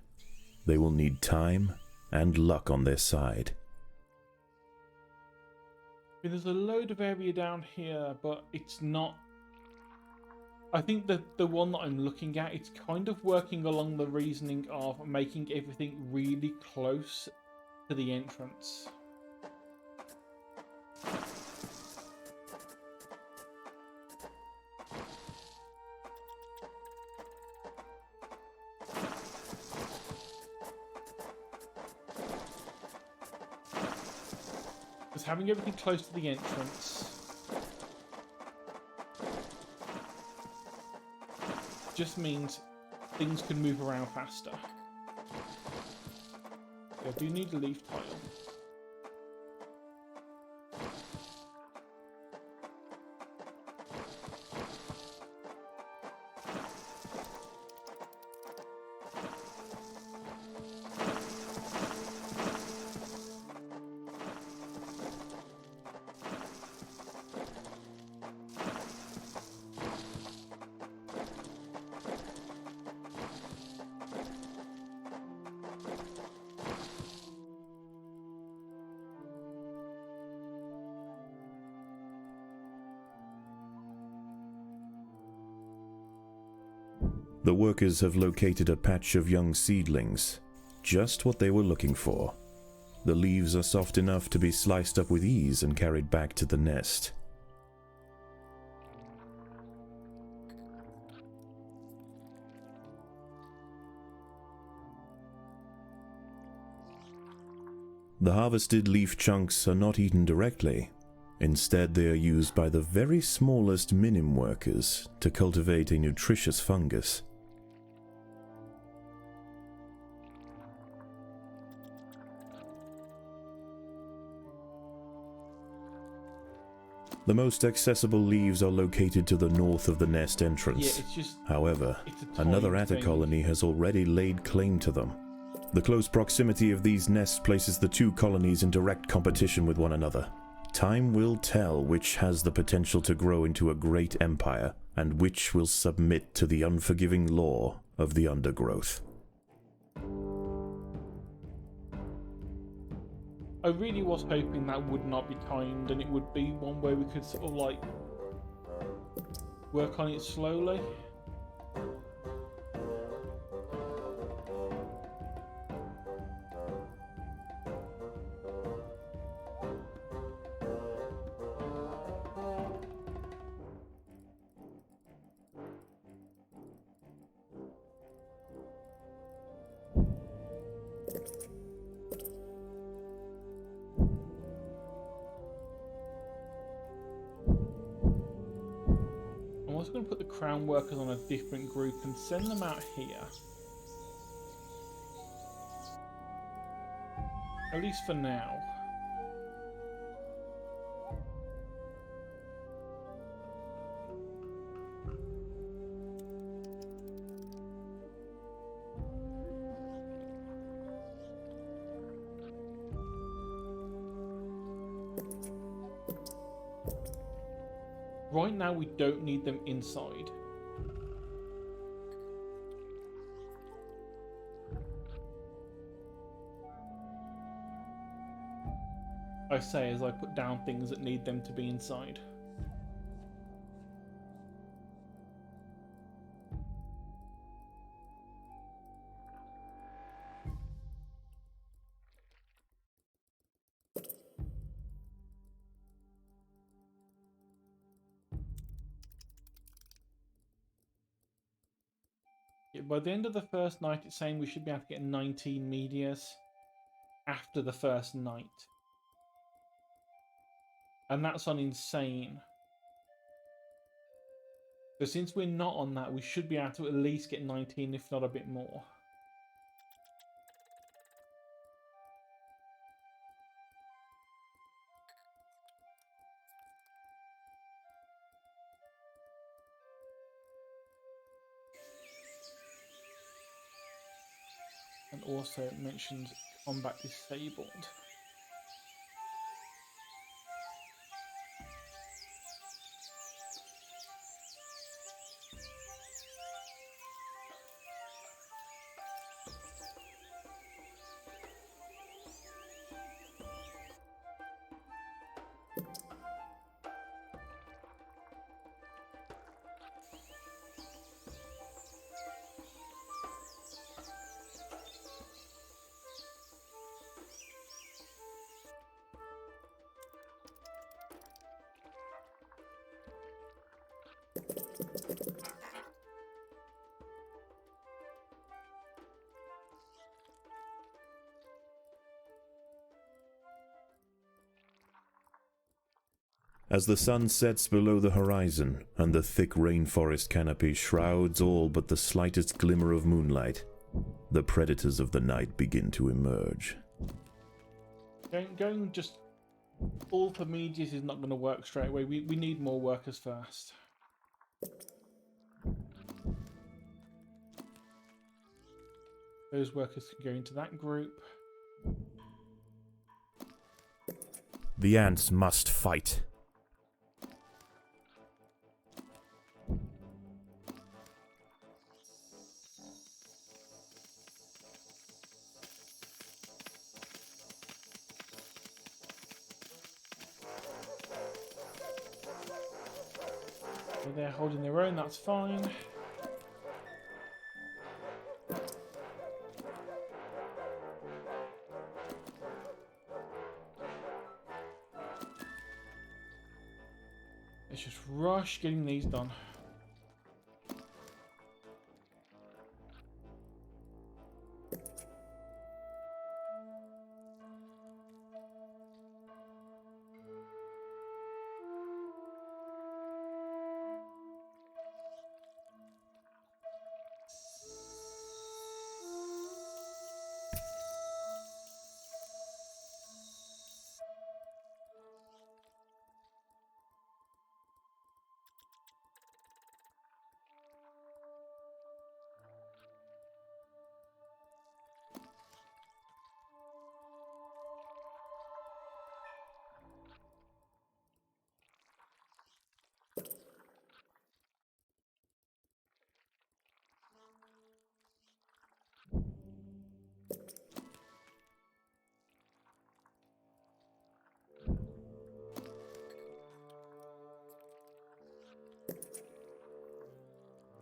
They will need time and luck on their side. There's a load of area down here, but it's not. I think that the one that I'm looking at, it's kind of working along the reasoning of making everything really close to the entrance. Because having everything close to the entrance just means things can move around faster. I do need a leaf tile. The workers have located a patch of young seedlings, just what they were looking for. The leaves are soft enough to be sliced up with ease and carried back to the nest. The harvested leaf chunks are not eaten directly. Instead, they are used by the very smallest minim workers to cultivate a nutritious fungus. The most accessible leaves are located to the north of the nest entrance. However, another atta colony has already laid claim to them. The close proximity of these nests places the two colonies in direct competition with one another. Time will tell which has the potential to grow into a great empire, and which will submit to the unforgiving law of the undergrowth. I really was hoping that would not be timed and it would be one where we could sort of like work on it slowly. I'm also going to put the crown workers on a different group and send them out here. At least for now. Right now, we don't need them inside. I say as I put down things that need them to be inside. Yeah, by the end of the first night, it's saying we should be able to get 19 medias after the first night. And that's on insane. So since we're not on that, we should be able to at least get 19, if not a bit more. And also it mentions combat disabled. As the sun sets below the horizon and the thick rainforest canopy shrouds all but the slightest glimmer of moonlight, the predators of the night begin to emerge. Going just all for medias is not going to work straight away. We need more workers first. Those workers can go into that group. The ants must fight. So they're holding their own, that's fine. Let's just rush getting these done.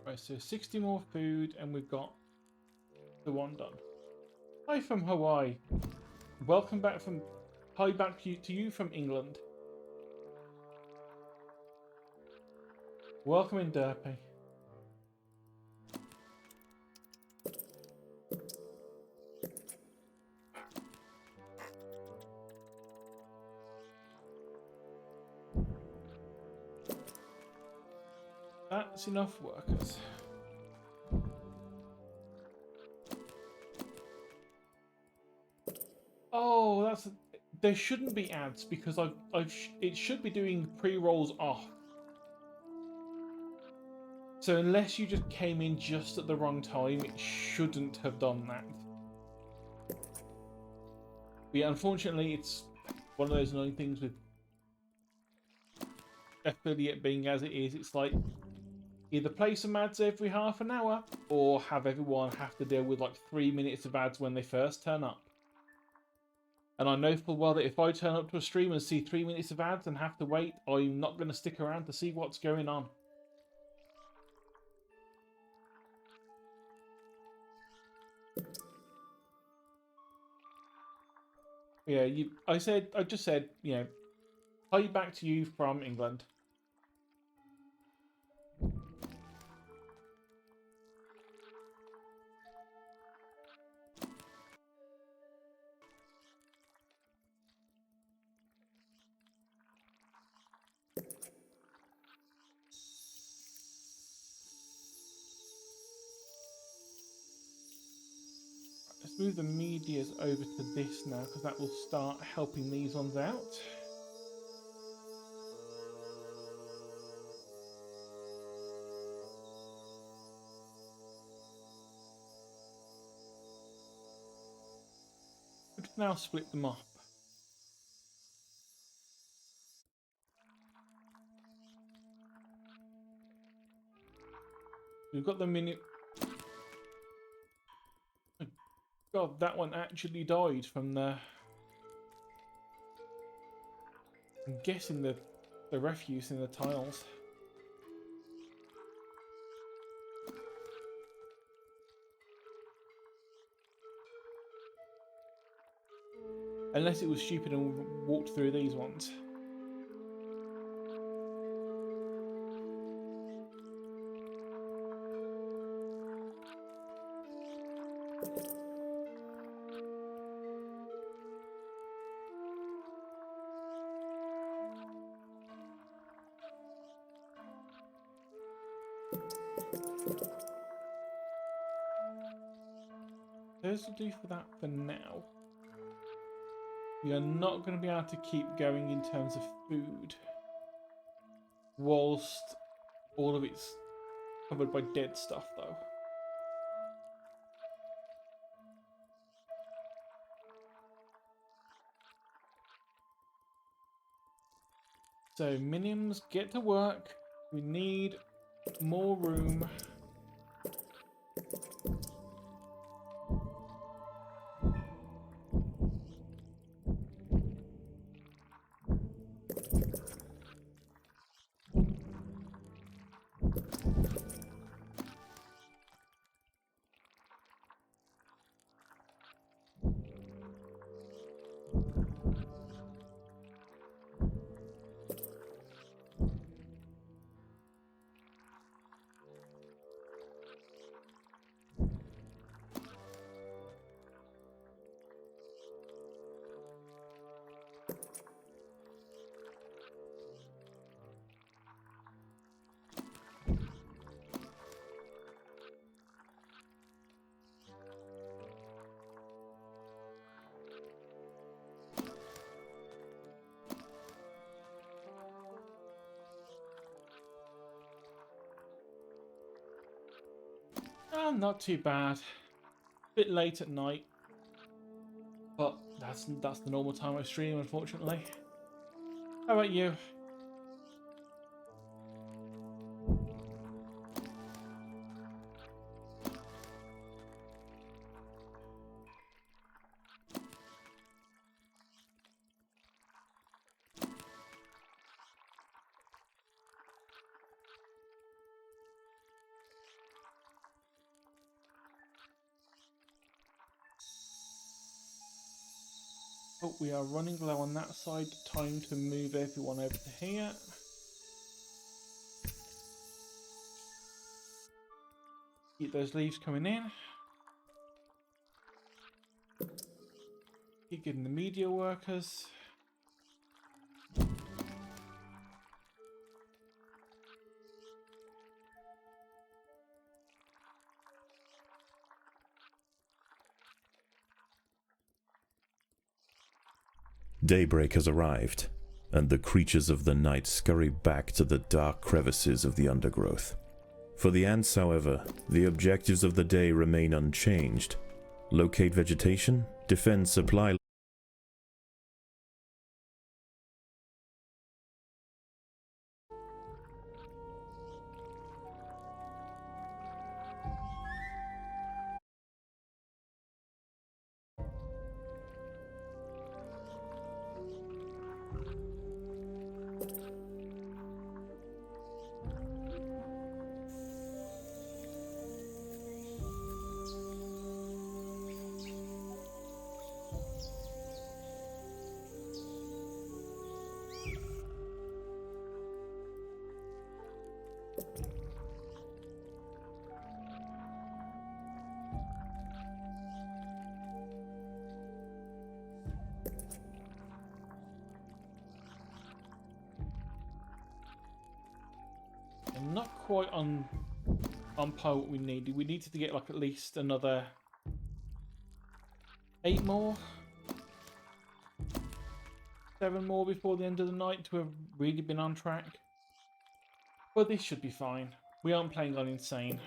Right, so 60 more food, and we've got the one done. Hi from Hawaii. Welcome back from... Hi back to you from England. Welcome in, Derpy. That's enough workers. Oh, that's... There shouldn't be ads because it should be doing pre-rolls off. So unless you just came in just at the wrong time, it shouldn't have done that. But yeah, unfortunately, it's one of those annoying things with definitely it being as it is, it's like either play some ads every half an hour or have everyone have to deal with like 3 minutes of ads when they first turn up. And I know full well that if I turn up to a stream and see 3 minutes of ads and have to wait, I'm not going to stick around to see what's going on. Yeah, I just said, play back to you from England. Let's move the medias over to this now, because that will start helping these ones out. Could now split them up. We've got the mini. Oh God, that one actually died from the. I'm guessing the refuse in the tiles. Unless it was stupid and walked through these ones. Those will do for that for now. We are not going to be able to keep going in terms of food whilst all of it's covered by dead stuff, though. So, minions, get to work. We need more room. Oh, not too bad. Bit late at night, but that's the normal time I stream, unfortunately. How about you? Oh, we are running low on that side. Time to move everyone over to here. Keep those leaves coming in. Keep getting the media workers. Daybreak has arrived, and the creatures of the night scurry back to the dark crevices of the undergrowth. For the ants, however, the objectives of the day remain unchanged. Locate vegetation, defend supply not quite on par what we needed. We needed to get like at least another 8 more, 7 more before the end of the night to have really been on track. But this should be fine. We aren't playing on insane.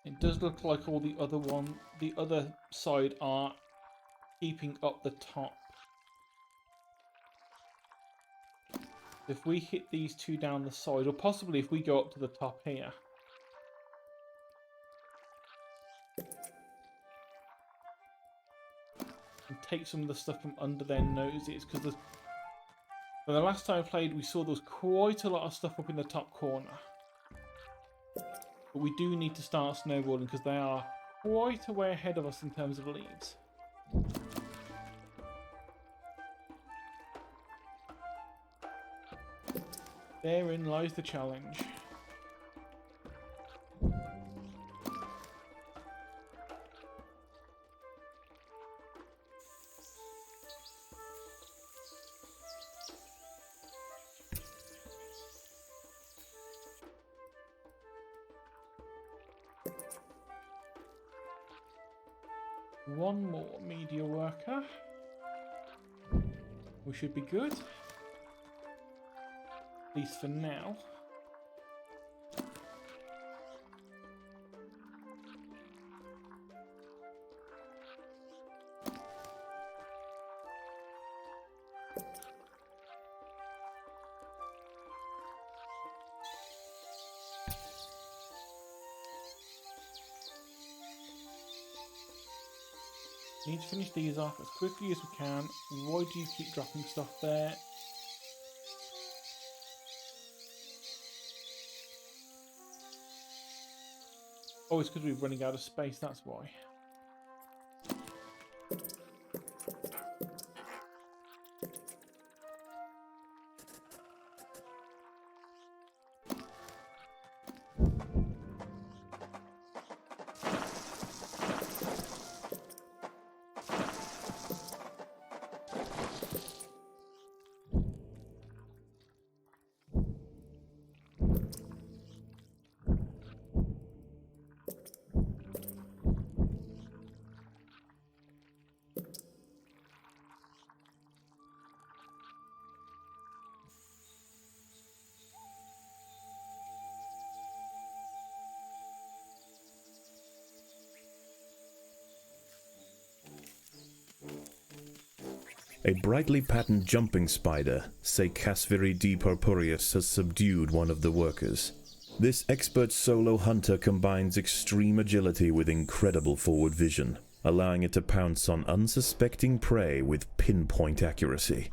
It does look like all the other side are keeping up the top. If we hit these two down the side, or possibly if we go up to the top here. And take some of the stuff from under their noses, because the last time I played we saw there was quite a lot of stuff up in the top corner. But we do need to start snowballing because they are quite a way ahead of us in terms of leaves. Therein lies the challenge. One more media worker. We should be good. At least for now. Need to finish these off as quickly as we can. Why do you keep dropping stuff there? Oh, it's because we're running out of space, that's why. A brightly patterned jumping spider, Casviri D. purpureus, has subdued one of the workers. This expert solo hunter combines extreme agility with incredible forward vision, allowing it to pounce on unsuspecting prey with pinpoint accuracy.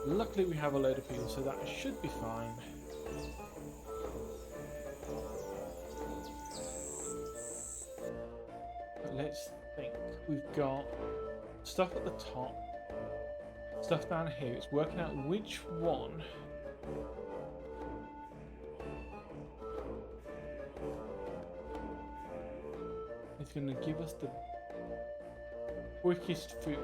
Luckily we have a load of people, so that should be fine. But let's think. We've got stuff at the top, stuff down here. It's working out which one is going to give us the quickest food.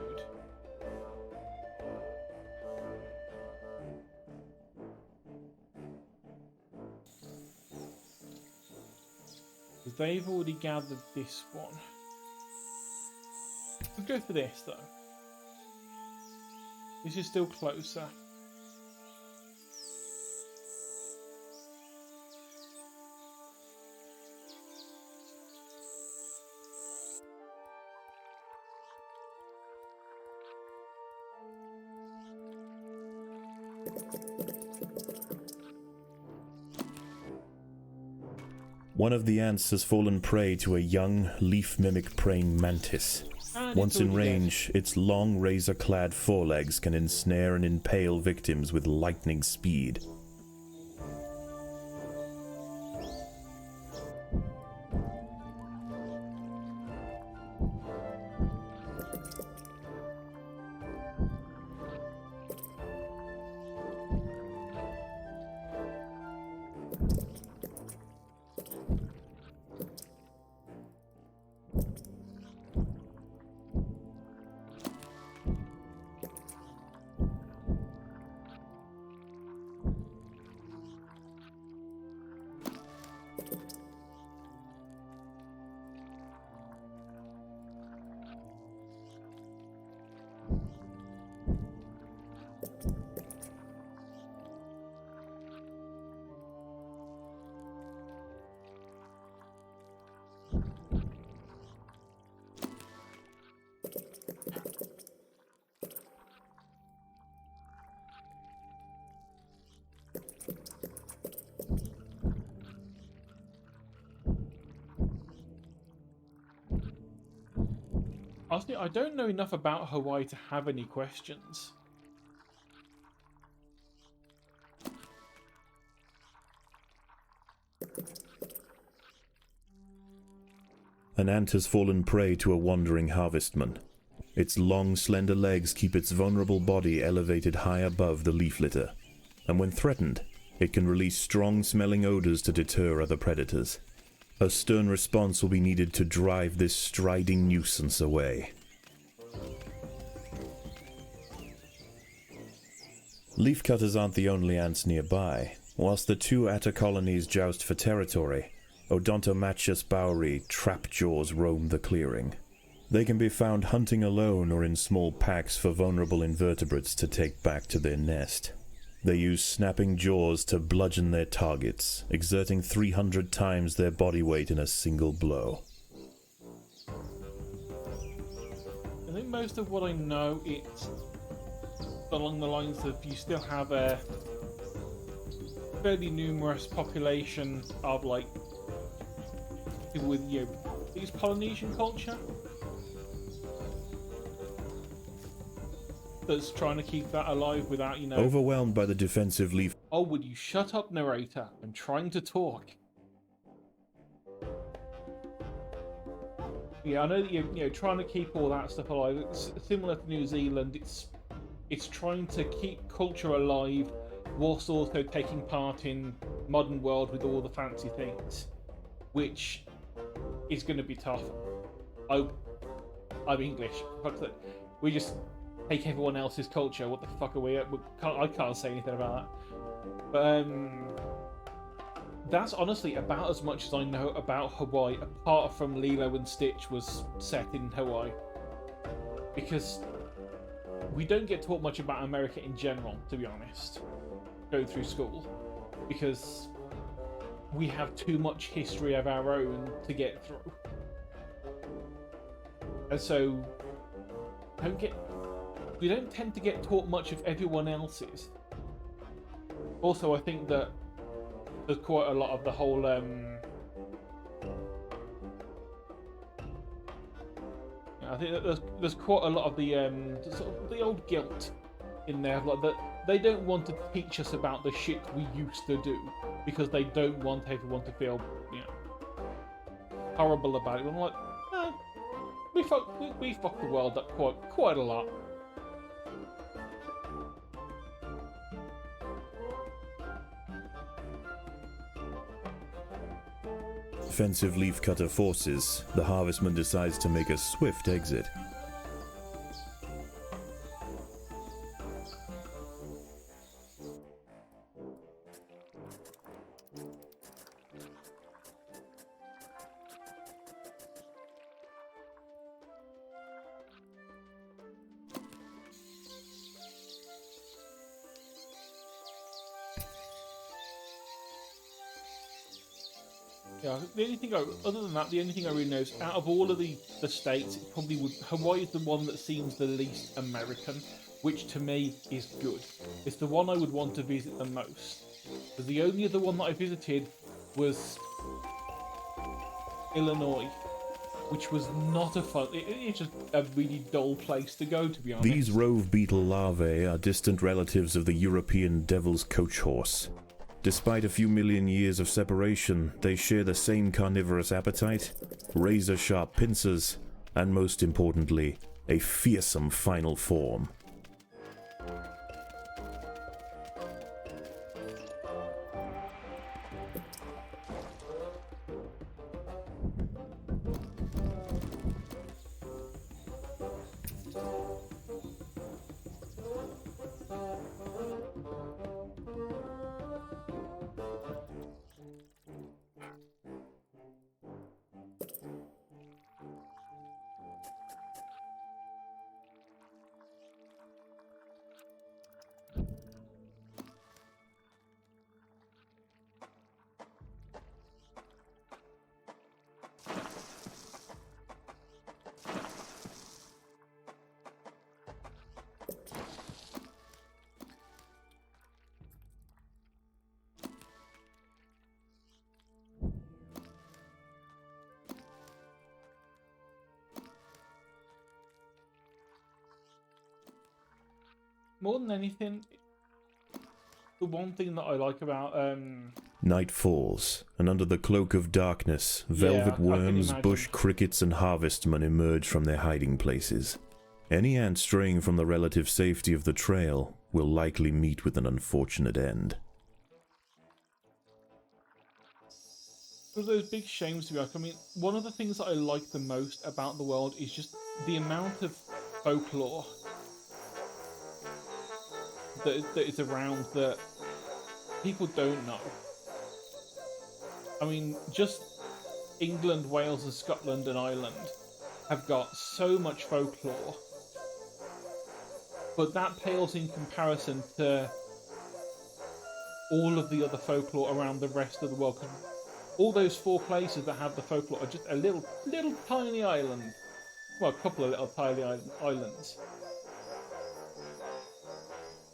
Because they've already gathered this one. We'll go for this though. This is still closer. One of the ants has fallen prey to a young, leaf-mimic praying mantis. Once in range, its long, razor-clad forelegs can ensnare and impale victims with lightning speed. Honestly, I don't know enough about Hawaii to have any questions. An ant has fallen prey to a wandering harvestman. Its long, slender legs keep its vulnerable body elevated high above the leaf litter, and when threatened, it can release strong-smelling odors to deter other predators. A stern response will be needed to drive this striding nuisance away. Leafcutters aren't the only ants nearby. Whilst the two atta colonies joust for territory, Odontomachus bauri trapjaws roam the clearing. They can be found hunting alone or in small packs for vulnerable invertebrates to take back to their nest. They use snapping jaws to bludgeon their targets, exerting 300 times their body weight in a single blow. I think most of what I know, it's along the lines of you still have a fairly numerous population of like people with these Polynesian culture that's trying to keep that alive without Overwhelmed by the defensive leaf. Oh, would you shut up, narrator? I'm trying to talk. Yeah, I know that you're trying to keep all that stuff alive. It's similar to New Zealand. It's trying to keep culture alive whilst also taking part in modern world with all the fancy things, which is going to be tough. I'm English. We just take everyone else's culture. What the fuck are we at? I can't say anything about that. But that's honestly about as much as I know about Hawaii, apart from Lilo and Stitch was set in Hawaii. Because we don't get taught much about America in general, to be honest, going through school. Because we have too much history of our own to get through. And so we don't tend to get taught much of everyone else's. Also, I think that there's quite a lot of the whole I think that there's quite a lot of the sort of the old guilt in there, like that they don't want to teach us about the shit we used to do because they don't want everyone to feel horrible about it. I'm like, no, we fucked the world up quite a lot. Defensive leafcutter forces, the harvestman decides to make a swift exit. Yeah, the only thing other than that, the only thing I really know is out of all of the states, it probably Hawaii is the one that seems the least American, which to me is good. It's the one I would want to visit the most. But the only other one that I visited was Illinois, which was not a fun. It's just a really dull place to go, to be honest. These rove beetle larvae are distant relatives of the European devil's coach horse. Despite a few million years of separation, they share the same carnivorous appetite, razor-sharp pincers, and most importantly, a fearsome final form. more than anything, the one thing that I like about Night falls, and under the cloak of darkness, velvet I can worms, imagine. bush crickets, and harvestmen emerge from their hiding places. Any ant straying from the relative safety of the trail will likely meet with an unfortunate end. One of those big shames to be honest. I mean, one of the things that I like the most about the world is just the amount of folklore that is around that people don't know. I mean, just England, Wales, and Scotland and Ireland have got so much folklore, but that pales in comparison to all of the other folklore around the rest of the world. 'Cause all those 4 places that have the folklore are just a little tiny island. Well, a couple of little tiny islands.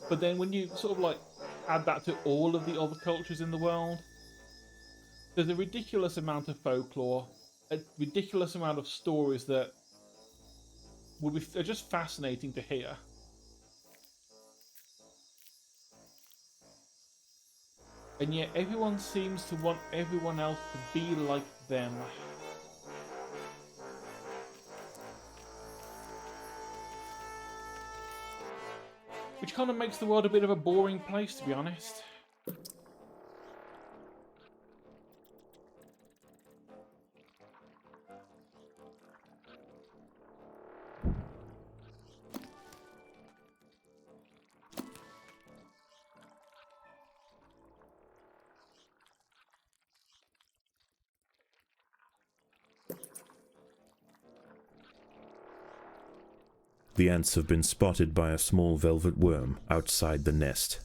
But then when you sort of like add that to all of the other cultures in the world, there's a ridiculous amount of folklore, a ridiculous amount of stories that are just fascinating to hear. And yet everyone seems to want everyone else to be like them. Which kind of makes the world a bit of a boring place, to be honest. The ants have been spotted by a small velvet worm outside the nest.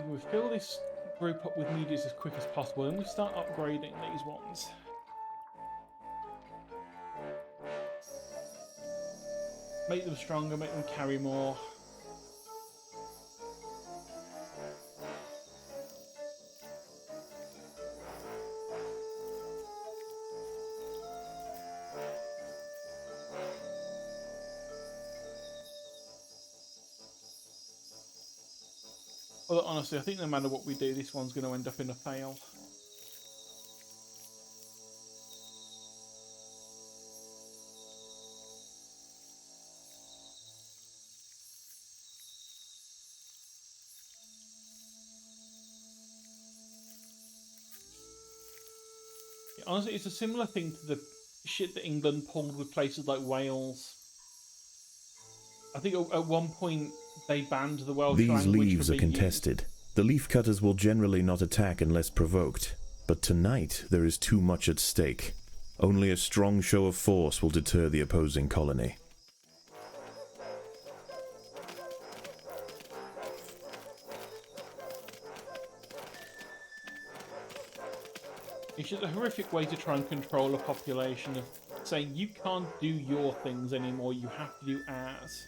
We fill this group up with medias as quick as possible, and we start upgrading these ones. Make them stronger, make them carry more. Well, honestly, I think no matter what we do, this one's going to end up in a fail. Yeah, honestly, it's a similar thing to the shit that England pulled with places like Wales. I think at one point they banned the Welsh language. These leaves from are being contested. The leaf cutters will generally not attack unless provoked, but tonight there is too much at stake. Only a strong show of force will deter the opposing colony. It's just a horrific way to try and control a population of saying you can't do your things anymore, you have to do ours.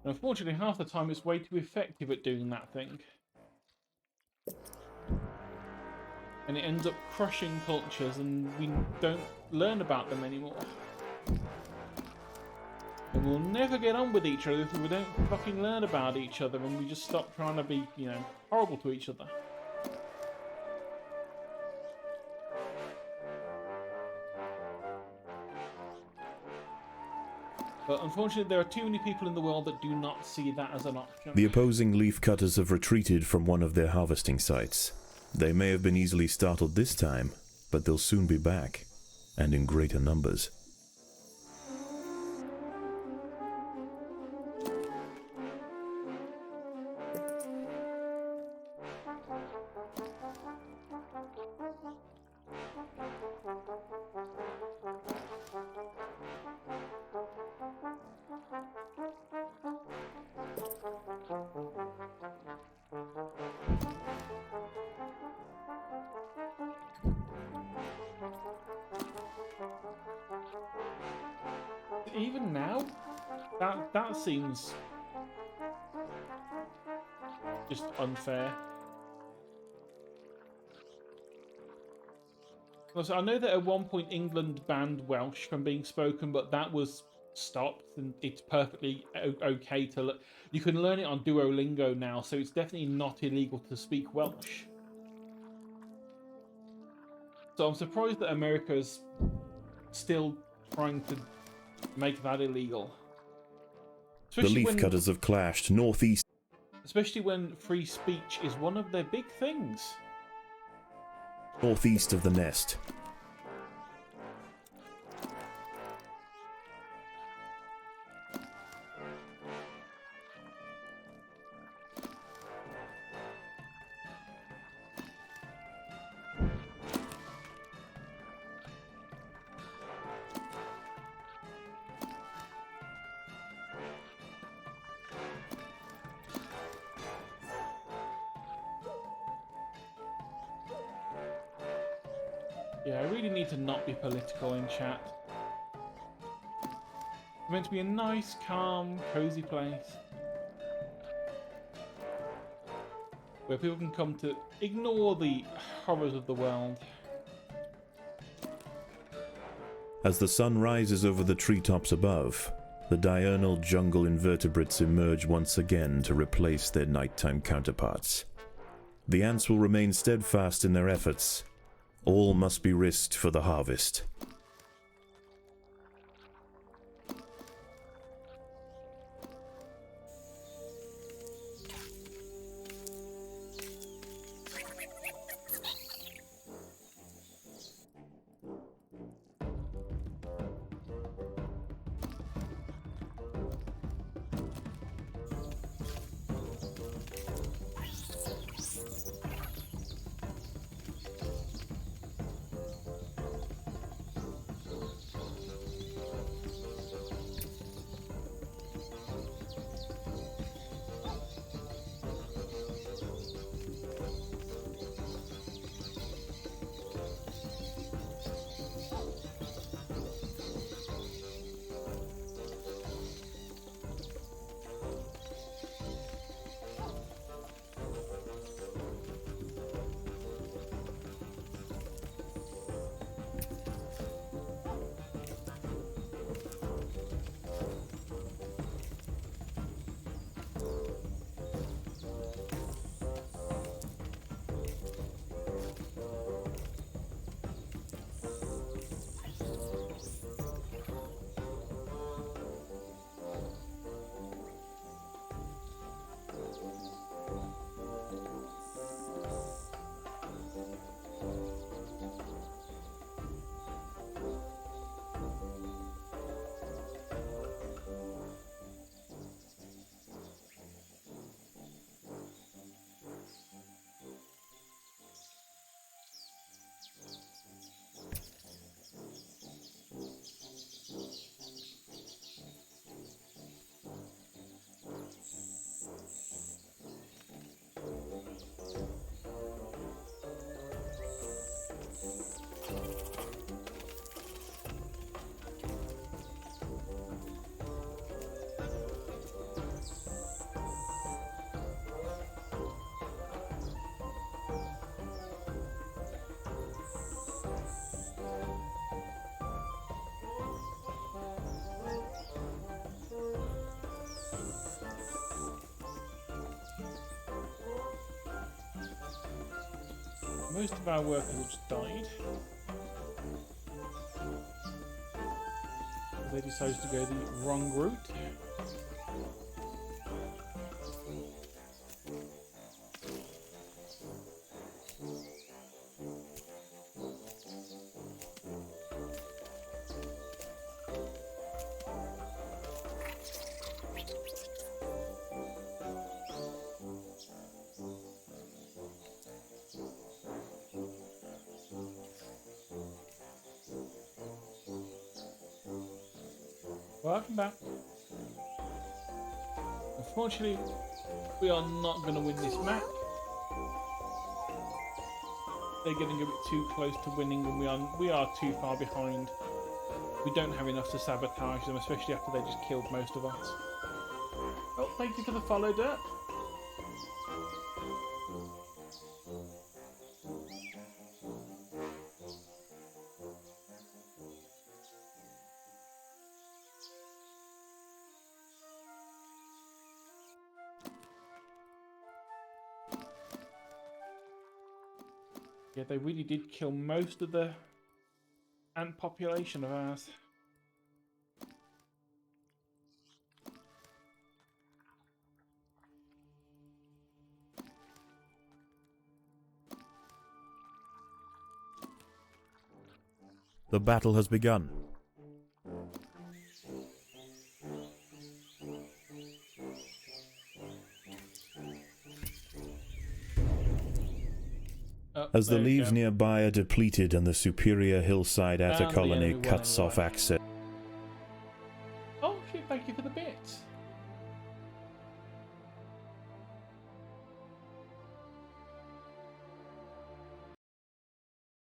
And unfortunately, half the time it's way too effective at doing that thing. And it ends up crushing cultures and we don't learn about them anymore. And we'll never get on with each other if we don't fucking learn about each other and we just stop trying to be, you know, horrible to each other. But unfortunately, there are too many people in the world that do not see that as an option. The opposing leaf cutters have retreated from one of their harvesting sites. They may have been easily startled this time, but they'll soon be back, and in greater numbers. Even now, that seems just unfair. Also, I know that at one point England banned Welsh from being spoken, but that was stopped, and it's perfectly okay to. You can learn it on Duolingo now, so it's definitely not illegal to speak Welsh. So I'm surprised that America's still trying to make that illegal. Especially The leaf cutters have clashed northeast. Especially when free speech is one of their big things. Northeast of the nest. Yeah, I really need to not be political in chat. It's meant to be a nice, calm, cozy place where people can come to ignore the horrors of the world. As the sun rises over the treetops above, the diurnal jungle invertebrates emerge once again to replace their nighttime counterparts. The ants will remain steadfast in their efforts. All must be risked for the harvest. Most of our workers have just died. They decided to go the wrong route. Welcome back. Unfortunately, we are not going to win this map. They're getting a bit too close to winning, and we are too far behind. We don't have enough to sabotage them, especially after they just killed most of us. Oh, thank you for the follow, Dirt. Yeah, they really did kill most of the ant population of ours. The battle has begun. Oh, As the there we leaves go. nearby are depleted and the superior hillside outer And the colony enemy won cuts off anyway. access. Oh shit, thank you for the bits.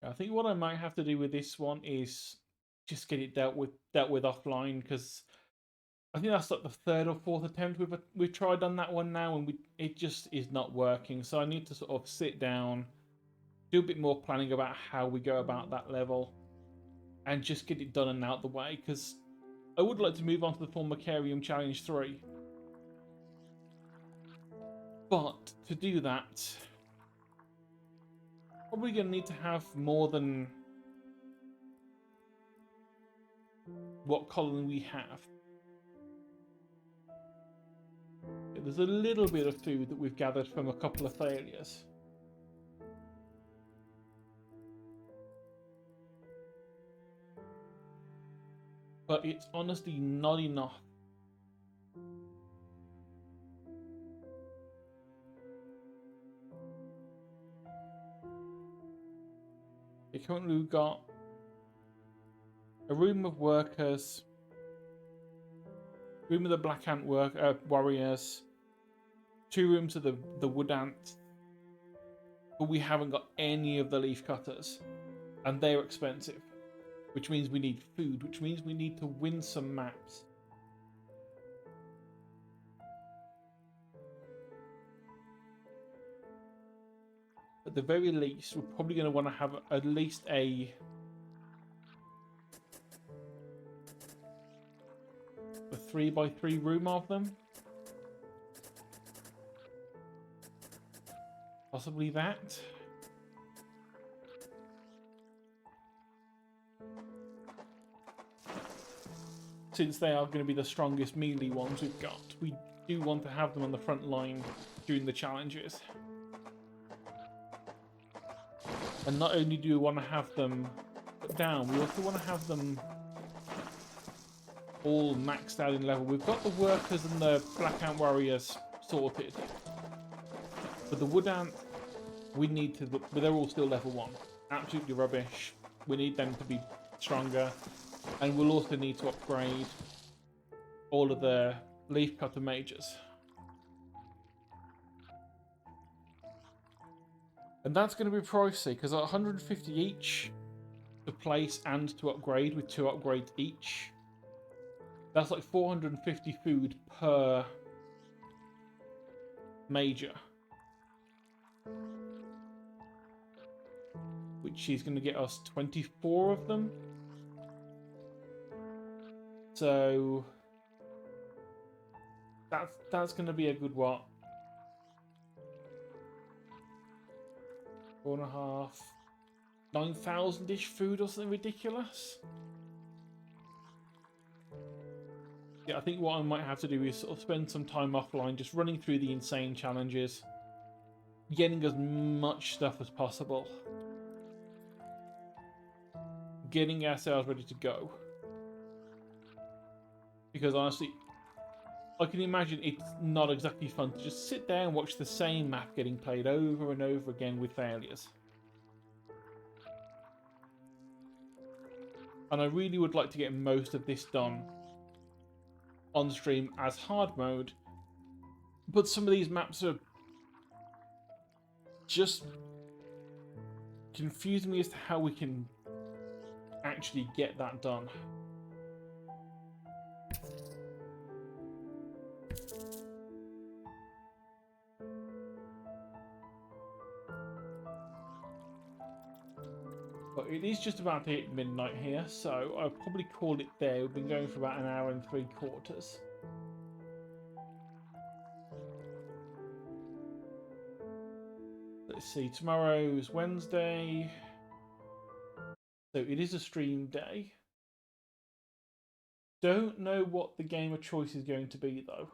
I think what I might have to do with this one is just get it dealt with offline, because I think that's like the third or fourth attempt we've tried on that one now, and it just is not working. So I need to sort of sit down, do a bit more planning about how we go about that level, and just get it done and out the way, because I would like to move on to the Formicarium Challenge 3. But to do that, probably going to need to have more than what colony we have. There's a little bit of food that we've gathered from a couple of failures. But it's honestly not enough. Currently we've got a room of workers, room of the black ant warriors, 2 rooms of the wood ant, but we haven't got any of the leaf cutters, and they're expensive, which means we need food, which means we need to win some maps. At the very least, we're probably going to want to have at least a 3x3 room of them. Possibly that. Since they are going to be the strongest melee ones we've got, we do want to have them on the front line during the challenges. And not only do we want to have them put down, we also want to have them all maxed out in level. We've got the workers and the black ant warriors sorted. But the wood ant, we need to, but they're all still level 1. Absolutely rubbish. We need them to be stronger. And we'll also need to upgrade all of the leaf cutter majors. And that's going to be pricey, because 150 each to place and to upgrade, with 2 upgrades each. That's like 450 food per major. Which is going to get us 24 of them. So that's going to be a good what? 4.5, 9,000-ish food or something ridiculous. Yeah, I think what I might have to do is sort of spend some time offline just running through the insane challenges, getting as much stuff as possible, getting ourselves ready to go. Because honestly, I can imagine it's not exactly fun to just sit there and watch the same map getting played over and over again with failures. And I really would like to get most of this done on stream as hard mode, but some of these maps are just confusing me as to how we can actually get that done. But it is just about to hit midnight here, so I'll probably call it there. We've been going for about an hour and 3/4. Let's see, tomorrow's Wednesday. So it is a stream day. Don't know what the game of choice is going to be, though.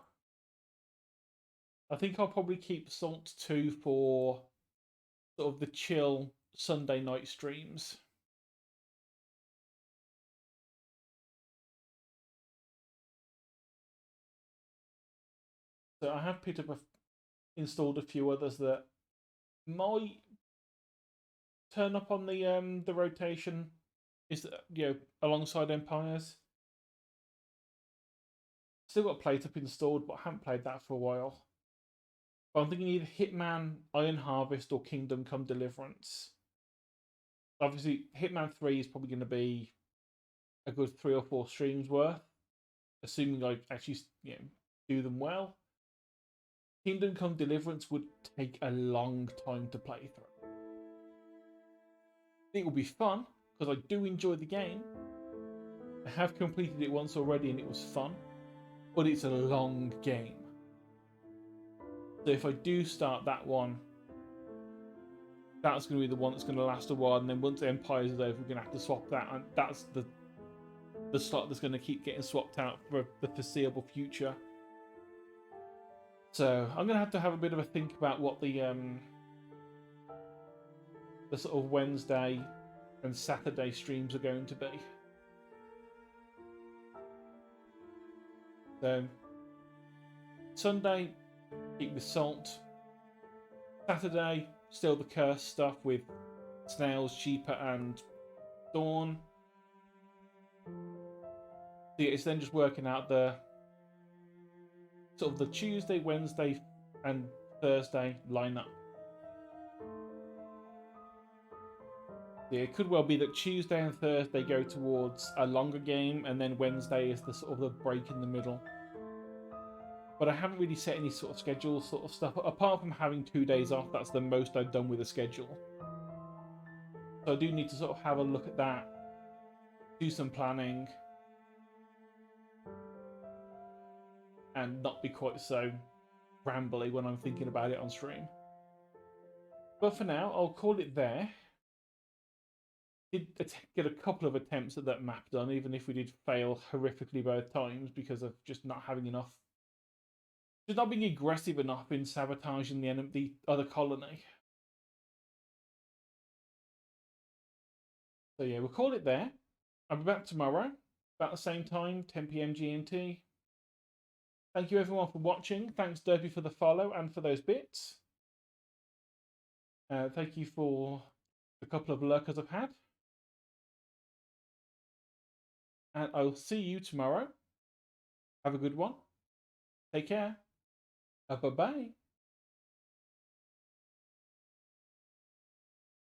I think I'll probably keep Salt 2 for sort of the chill Sunday night streams. So I have picked up installed a few others that might turn up on the rotation. Is alongside Empires. Still got Plate Up installed, but I haven't played that for a while. But I'm thinking either Hitman, Iron Harvest, or Kingdom Come Deliverance. Obviously, Hitman 3 is probably going to be a good 3 or 4 streams worth, assuming I actually do them well. Kingdom Come Deliverance would take a long time to play through. It will be fun, because I do enjoy the game. I have completed it once already and it was fun, but it's a long game. So if I do start that one, that's going to be the one that's going to last a while, and then once Empires is over, we're going to have to swap that, and that's the slot that's going to keep getting swapped out for the foreseeable future. So I'm going to have a bit of a think about what the sort of Wednesday and Saturday streams are going to be. So Sunday, keep with Salt. Saturday, still the curse stuff with Snails, Cheaper, and Dawn. So yeah, it's then just working out the sort of the Tuesday, Wednesday, and Thursday lineup. Yeah, it could well be that Tuesday and Thursday go towards a longer game, and then Wednesday is the sort of the break in the middle. But I haven't really set any sort of schedule sort of stuff. Apart from having 2 days off, that's the most I've done with a schedule. So I do need to sort of have a look at that, do some planning, and not be quite so rambly when I'm thinking about it on stream. But for now, I'll call it there. Did get a couple of attempts at that map done, even if we did fail horrifically both times because of just not having enough. Just not being aggressive enough in sabotaging the other colony. So yeah, we'll call it there. I'll be back tomorrow, about the same time, 10 PM GMT. Thank you everyone for watching. Thanks Derby for the follow and for those bits. Thank you for the couple of lurkers I've had. And I'll see you tomorrow. Have a good one. Take care. Bye-bye.